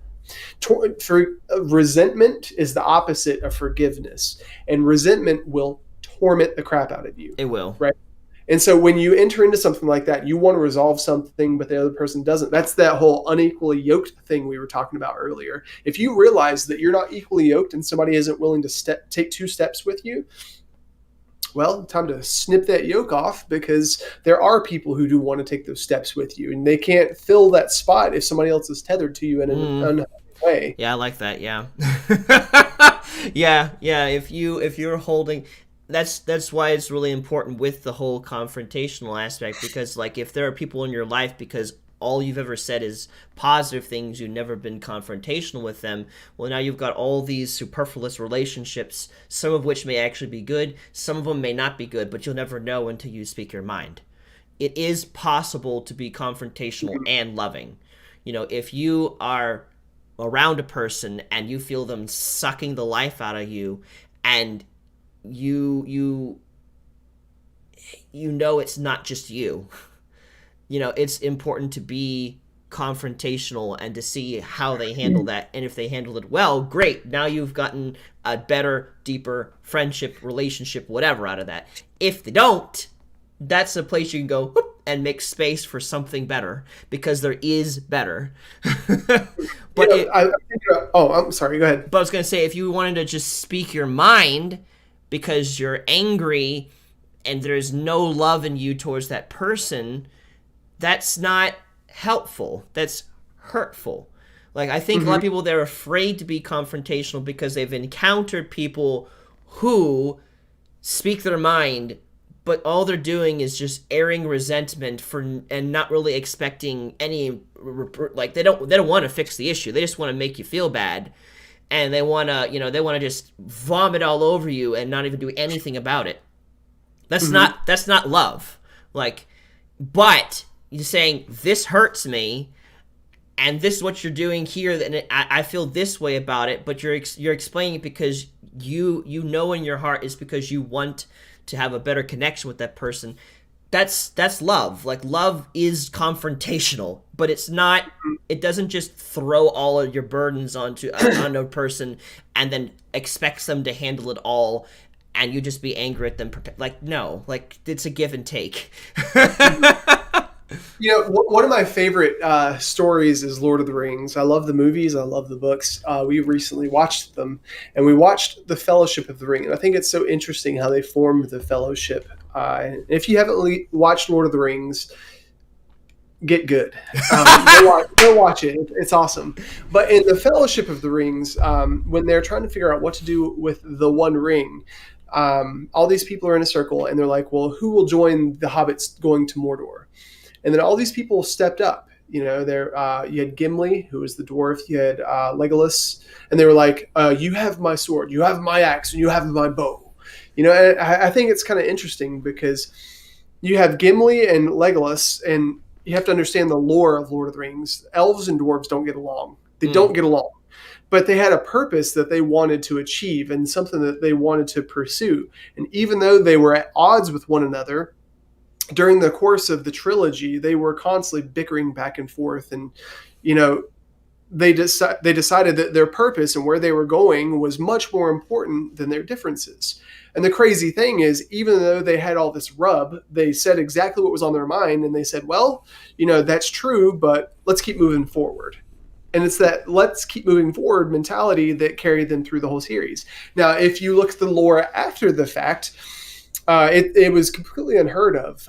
Resentment is the opposite of forgiveness, and resentment will torment the crap out of you. It will. Right. And so when you enter into something like that, you want to resolve something, but the other person doesn't. That's that whole unequally yoked thing we were talking about earlier. If you realize that you're not equally yoked and somebody isn't willing to take 2 steps with you, well, time to snip that yoke off, because there are people who do want to take those steps with you, and they can't fill that spot if somebody else is tethered to you in an unhealthy way. Yeah, I like that. Yeah. yeah. If you're holding, that's why it's really important with the whole confrontational aspect, because like if there are people in your life because all you've ever said is positive things, you've never been confrontational with them, well, now you've got all these superfluous relationships, some of which may actually be good, some of them may not be good, but you'll never know until you speak your mind. It is possible to be confrontational and loving. If you are around a person and you feel them sucking the life out of you, and you know it's not just you, it's important to be confrontational and to see how they handle that. And if they handle it well, great. Now you've gotten a better, deeper friendship, relationship, whatever out of that. If they don't, that's a place you can go whoop, and make space for something better, because there is better. But I'm sorry, go ahead. But I was going to say, if you wanted to just speak your mind because you're angry and there's no love in you towards that person, that's not helpful. That's hurtful. Like, I think a lot of people, they're afraid to be confrontational because they've encountered people who speak their mind, but all they're doing is just airing resentment and not really expecting any, like, they don't want to fix the issue. They just want to make you feel bad, and they want to just vomit all over you and not even do anything about it. That's not love. Like, but you're saying, this hurts me, and this is what you're doing here, and I feel this way about it, but you're explaining it because you know in your heart it's because you want to have a better connection with that person. That's love. Like, love is confrontational, but it's not. It doesn't just throw all of your burdens on a person and then expects them to handle it all, and you just be angry at them. Like, no, like, it's a give and take. One of my favorite stories is Lord of the Rings. I love the movies. I love the books. We recently watched them, and we watched The Fellowship of the Ring. And I think it's so interesting how they formed the Fellowship. If you haven't watched Lord of the Rings, get good. Go watch it. It's awesome. But in The Fellowship of the Rings, when they're trying to figure out what to do with the One Ring, all these people are in a circle, and they're like, well, who will join the hobbits going to Mordor? And then all these people stepped up. You had Gimli, who was the dwarf. You had Legolas, and they were like, "You have my sword, you have my axe, and you have my bow." And I think it's kind of interesting because you have Gimli and Legolas, and you have to understand the lore of Lord of the Rings. Elves and dwarves don't get along. They don't get along, but they had a purpose that they wanted to achieve and something that they wanted to pursue. And even though they were at odds with one another, during the course of the trilogy, they were constantly bickering back and forth, and they decided that their purpose and where they were going was much more important than their differences. And the crazy thing is, even though they had all this rub, they said exactly what was on their mind, and they said, well, that's true, but let's keep moving forward. And it's that let's keep moving forward mentality that carried them through the whole series. Now, if you look at the lore after the fact, it was completely unheard of.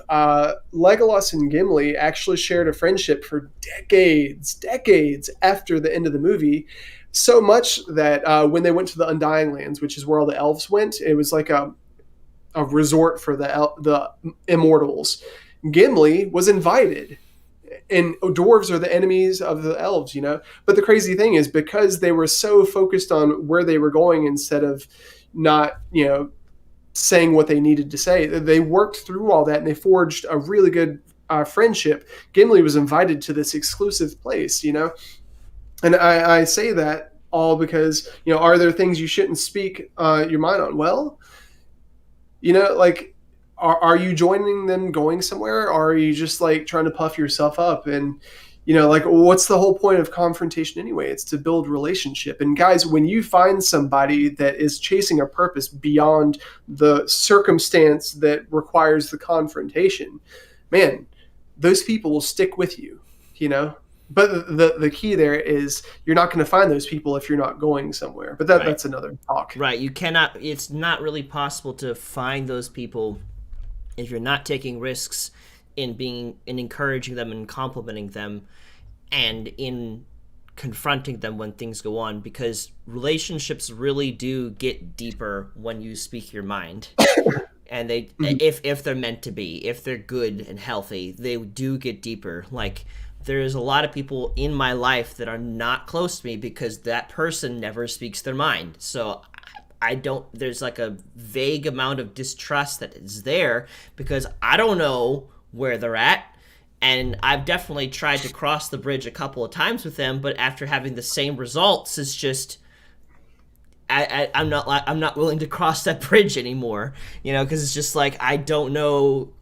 Legolas and Gimli actually shared a friendship for decades after the end of the movie. So much that when they went to the Undying Lands, which is where all the elves went, it was like a resort for the immortals. Gimli was invited, and dwarves are the enemies of the elves, you know. But the crazy thing is, because they were so focused on where they were going instead of not, you know, saying what they needed to say, they worked through all that and they forged a really good friendship. Gimli was invited to this exclusive place, you know. And I say that all because, you know, are there things you shouldn't speak your mind on? Well, you know, like, are you joining them going somewhere, or are you just like trying to puff yourself up? And, you know, like, what's the whole point of confrontation anyway? It's to build relationship. And guys, when you find somebody that is chasing a purpose beyond the circumstance that requires the confrontation, man, those people will stick with you, you know. But the key there is you're not going to find those people if you're not going somewhere. But Right. that's another talk. Right. You cannot. It's not really possible to find those people if you're not taking risks in encouraging them and complimenting them, and in confronting them when things go on, because relationships really do get deeper when you speak your mind. And they, if they're meant to be, if they're good and healthy, they do get deeper. Like, there's a lot of people in my life that are not close to me because that person never speaks their mind. So I don't, there's like a vague amount of distrust that is there because I don't know where they're at. And I've definitely tried to cross the bridge a couple of times with them, but after having the same results, it's just, I'm not willing to cross that bridge anymore, you know, because it's just like, I don't know,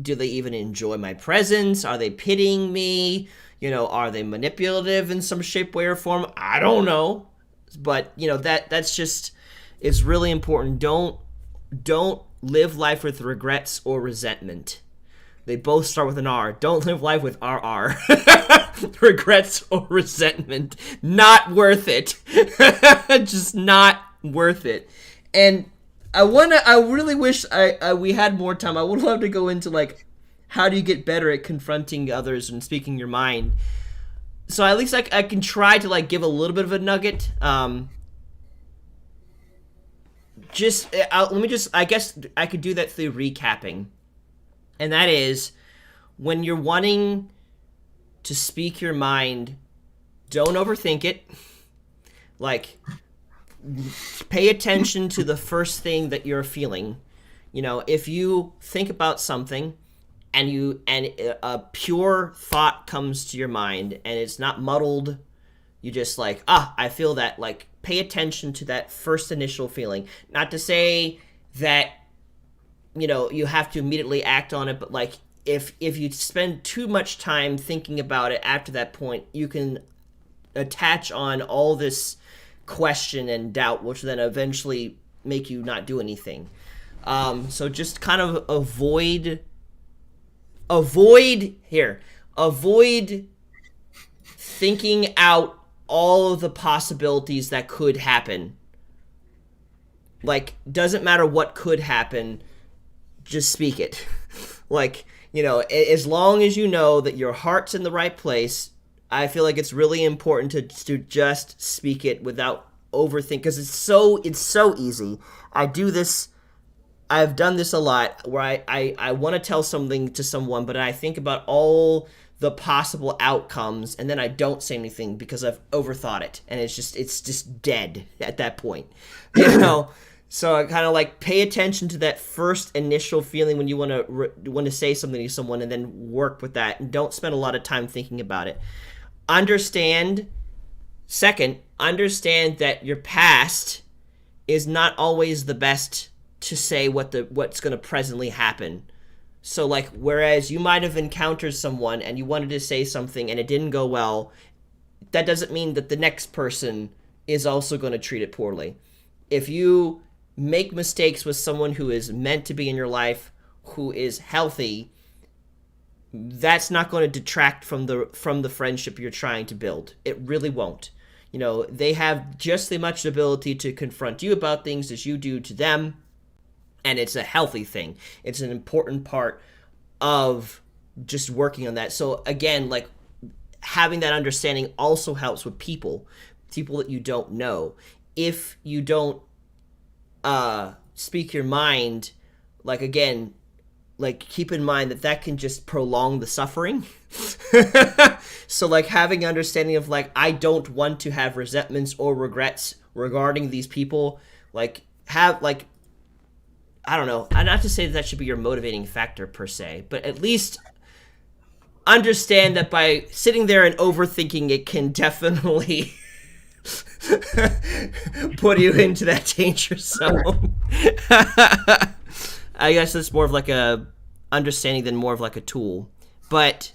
do they even enjoy my presence? Are they pitying me? You know, are they manipulative in some shape, way, or form? I don't know, but you know, that's just, it's really important. Don't live life with regrets or resentment. They both start with an R. Don't live life with RR. Regrets or resentment. Not worth it. Just not worth it. And I really wish we had more time. I would love to go into, like, how do you get better at confronting others and speaking your mind. So at least I can try to, like, give a little bit of a nugget. I guess I could do that through recapping. And that is, when you're wanting to speak your mind, don't overthink it. Like, pay attention to the first thing that you're feeling. You know, if you think about something and a pure thought comes to your mind and it's not muddled, you just like, I feel that. Like, pay attention to that first initial feeling. Not to say that, you know, you have to immediately act on it, but like, if you spend too much time thinking about it after that point, you can attach on all this question and doubt, which then eventually make you not do anything. So just kind of avoid thinking out all of the possibilities that could happen. Like, doesn't matter what could happen, just speak it. Like, you know, as long as you know that your heart's in the right place, I feel like it's really important to just speak it without overthink, because it's so easy. I've done this a lot, where I want to tell something to someone, but I think about all the possible outcomes, and then I don't say anything because I've overthought it, and it's just dead at that point, you know. So I kind of like pay attention to that first initial feeling when you want to say something to someone, and then work with that, and don't spend a lot of time thinking about it. Understand that your past is not always the best to say what's going to presently happen. So, like, whereas you might have encountered someone and you wanted to say something and it didn't go well, that doesn't mean that the next person is also going to treat it poorly. If you make mistakes with someone who is meant to be in your life, who is healthy, that's not going to detract from the friendship you're trying to build. It really won't. They have just as much ability to confront you about things as you do to them, and it's a healthy thing. It's an important part of just working on that. So again, like, having that understanding also helps with people that you don't know. If you don't speak your mind, like, again, like, keep in mind that that can just prolong the suffering. So, like, having understanding of, like, I don't want to have resentments or regrets regarding these people, like, have, like, I don't know, not to say that should be your motivating factor per se, but at least understand that by sitting there and overthinking it can definitely put you into that danger zone. I guess it's more of like a understanding than more of like a tool. But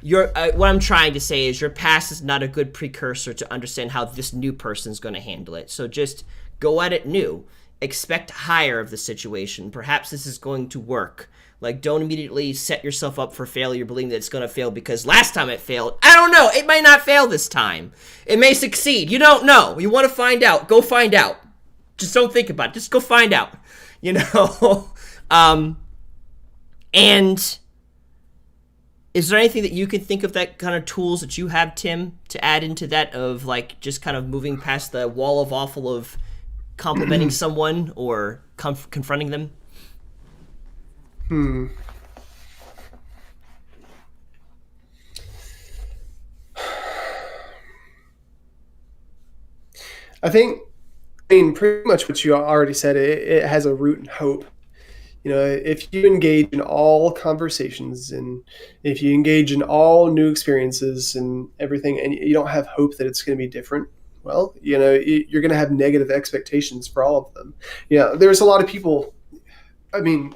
what I'm trying to say is your past is not a good precursor to understand how this new person's going to handle it. So just go at it new. Expect higher of the situation. Perhaps this is going to work. Like, don't immediately set yourself up for failure believing that it's going to fail because last time it failed. I don't know. It might not fail this time. It may succeed. You don't know. You want to find out. Go find out. Just don't think about it. Just go find out. And is there anything that you can think of, that kind of tools that you have, Tim, to add into that of, like, just kind of moving past the wall of awful of complimenting someone or confronting them? I mean, pretty much what you already said. It has a root in hope. If you engage in all conversations and if you engage in all new experiences and everything, and you don't have hope that it's going to be different, well, you're going to have negative expectations for all of them. There's a lot of people. I mean,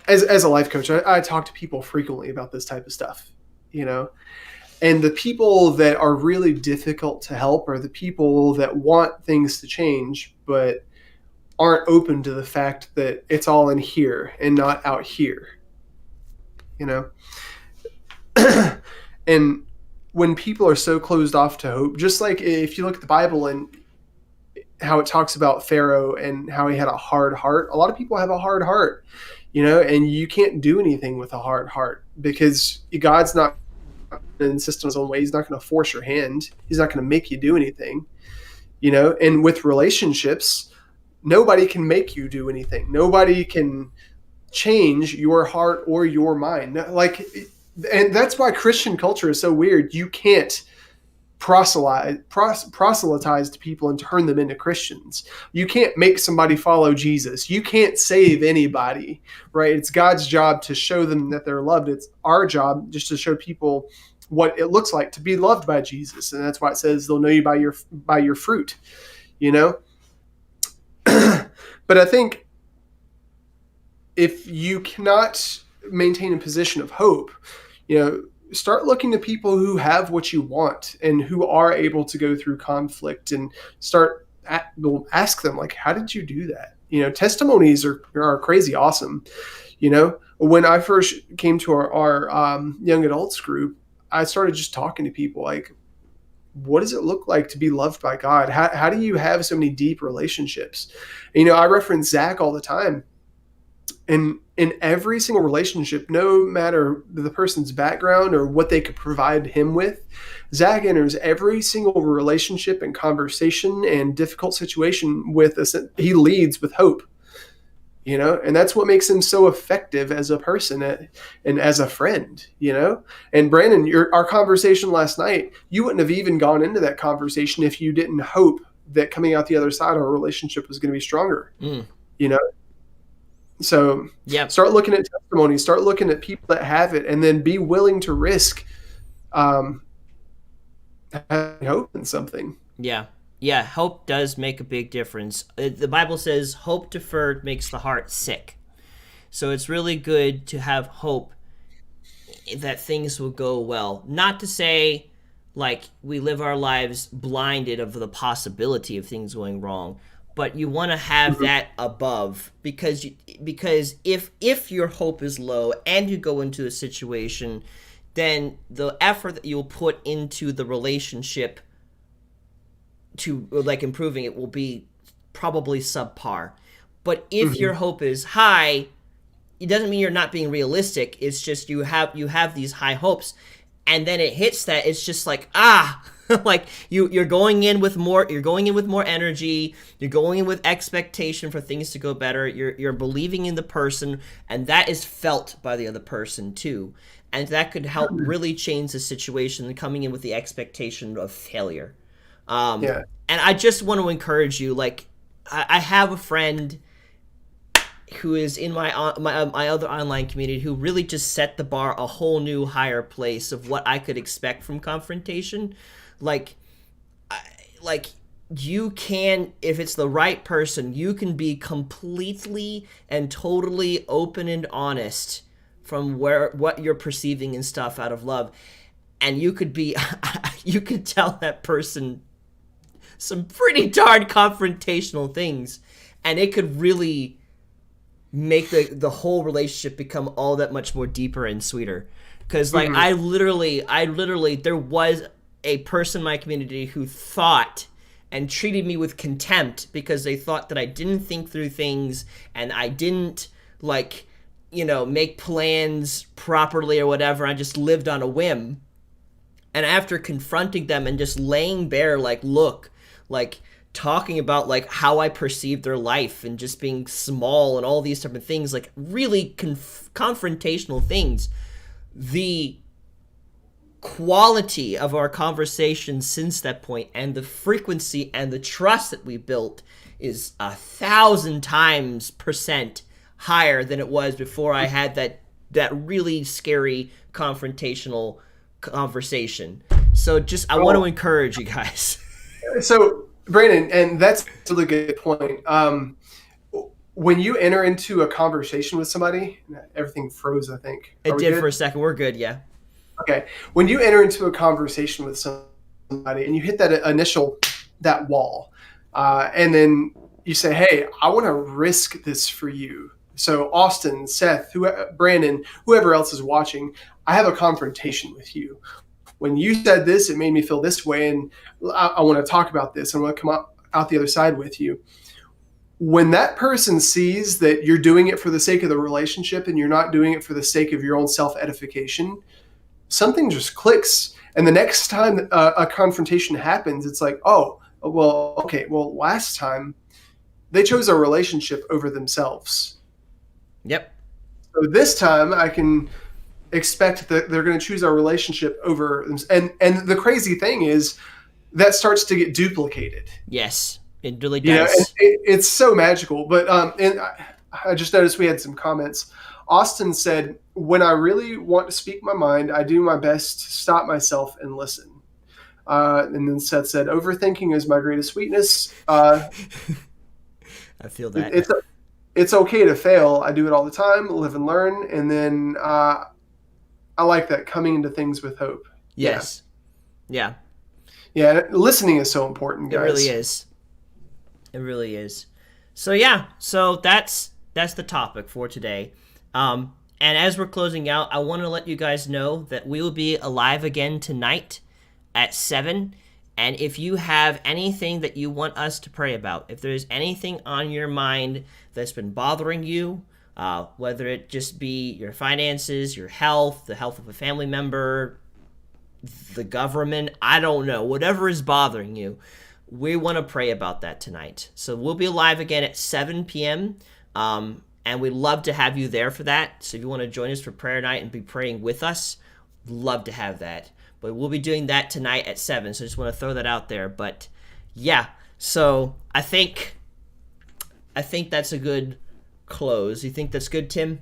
as a life coach, I talk to people frequently about this type of stuff. And the people that are really difficult to help are the people that want things to change, but aren't open to the fact that it's all in here and not out here. And when people are so closed off to hope, just like if you look at the Bible and how it talks about Pharaoh and how he had a hard heart, a lot of people have a hard heart, and you can't do anything with a hard heart because God's not going to insist on his own way. He's not going to force your hand. He's not going to make you do anything, and with relationships, nobody can make you do anything. Nobody can change your heart or your mind. And that's why Christian culture is so weird. You can't proselytize to people and turn them into Christians. You can't make somebody follow Jesus. You can't save anybody, right? It's God's job to show them that they're loved. It's our job just to show people what it looks like to be loved by Jesus. And that's why it says they'll know you by your fruit, But I think if you cannot maintain a position of hope, start looking to people who have what you want and who are able to go through conflict and ask them, like, how did you do that? Testimonies are crazy awesome. When I first came to our young adults group, I started just talking to people like, what does it look like to be loved by God? How do you have so many deep relationships? And, I reference Zach all the time. And in every single relationship, no matter the person's background or what they could provide him with, Zach enters every single relationship and conversation and difficult situation with us. He leads with hope, and that's what makes him so effective as a person and as a friend, And Brandon, our conversation last night, you wouldn't have even gone into that conversation if you didn't hope that coming out the other side, our relationship was going to be stronger, So Yep. Start looking at testimonies, start looking at people that have it, and then be willing to risk having hope in something. Yeah. Yeah, hope does make a big difference. The Bible says hope deferred makes the heart sick. So it's really good to have hope that things will go well. Not to say, like, we live our lives blinded of the possibility of things going wrong, but you want to have that above, because if your hope is low and you go into a situation, then the effort that you'll put into the relationship to like improving it will be probably subpar. But if your hope is high, it doesn't mean you're not being realistic. It's just you have these high hopes, and then it hits that, it's just like, like you're going in with more energy, you're going in with expectation for things to go better, you're believing in the person, and that is felt by the other person too, and that could help really change the situation, coming in with the expectation of failure. Yeah. And I just want to encourage you, like, I have a friend who is in my other online community who really just set the bar a whole new higher place of what I could expect from confrontation. Like you can, if it's the right person, you can be completely and totally open and honest from what you're perceiving and stuff out of love, and you could be you could tell that person some pretty darn confrontational things, and it could really make the whole relationship become all that much more deeper and sweeter. Because like I literally there was a person in my community who thought and treated me with contempt because they thought that I didn't think through things and I didn't, like, make plans properly or whatever. I just lived on a whim. And after confronting them and just laying bare, like, look, like, talking about, like, how I perceived their life and just being small and all these type of things, like, really confrontational things, the quality of our conversation since that point and the frequency and the trust that we built is 1,000 times percent higher than it was before I had that really scary confrontational conversation. So just I want to encourage you guys. So Brandon, and that's a really good point. When you enter into a conversation with somebody, everything froze, I think. It did for a second. We're good, yeah. Okay. When you enter into a conversation with somebody and you hit that wall, and then you say, hey, I want to risk this for you. So Austin, Seth, Brandon, whoever else is watching, I have a confrontation with you. When you said this, it made me feel this way, and I want to talk about this. I want to come out the other side with you. When that person sees that you're doing it for the sake of the relationship and you're not doing it for the sake of your own self-edification, something just clicks. And the next time a confrontation happens, it's like, oh, well, okay, well, last time they chose a relationship over themselves. Yep. So this time I can expect that they're going to choose our relationship over them. And the crazy thing is that starts to get duplicated. Yes, it really does. It's so magical. But and I just noticed we had some comments. Austin said, when I really want to speak my mind, I do my best to stop myself and listen. And then Seth said, overthinking is my greatest weakness. I feel that. It's okay to fail. I do it all the time, live and learn. And then I like that, coming into things with hope. Yes. Yeah. Yeah, listening is so important, guys. It really is. It really is. So yeah, so that's the topic for today. And as we're closing out, I want to let you guys know that we will be alive again tonight at 7. And if you have anything that you want us to pray about, if there's anything on your mind that's been bothering you, whether it just be your finances, your health, the health of a family member, the government, I don't know, whatever is bothering you, we want to pray about that tonight. So we'll be live again at 7 p.m. And we'd love to have you there for that. So if you want to join us for prayer night and be praying with us, love to have that. But we'll be doing that tonight at 7. So I just want to throw that out there. But yeah, so I think that's a good close. You think that's good, Tim?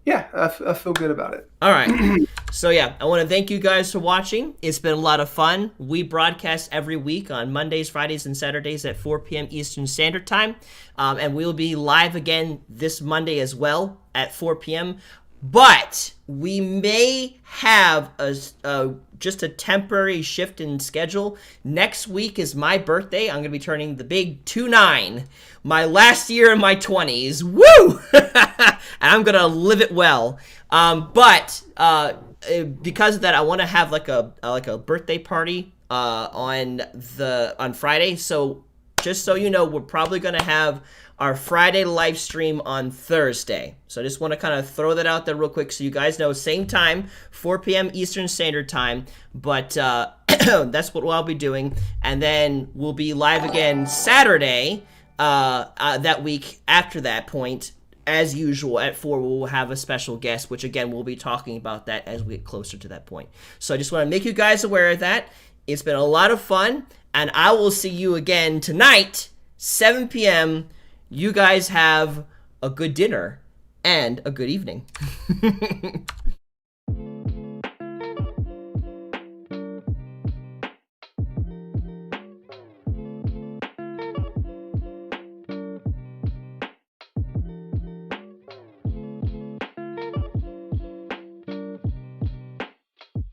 Yeah, I feel good about it. All right. So yeah, I want to thank you guys for watching. It's been a lot of fun. We broadcast every week on Mondays, Fridays, and Saturdays at 4 p.m. Eastern Standard Time. And we'll be live again this Monday as well at 4 p.m. But we may have just a temporary shift in schedule. Next week is my birthday. I'm going to be turning the big 29, my last year in my 20s. Woo! And I'm going to live it well. But because of that, I want to have like a birthday party on Friday. So just so you know, we're probably going to have our Friday live stream on Thursday. So I just want to kind of throw that out there real quick so you guys know. Same time, 4 p.m. Eastern Standard Time. But that's what I'll be doing. And then we'll be live again Saturday that week after that point. As usual, at 4, we'll have a special guest, which, again, we'll be talking about that as we get closer to that point. So I just want to make you guys aware of that. It's been a lot of fun. And I will see you again tonight, 7 p.m., You guys have a good dinner and a good evening.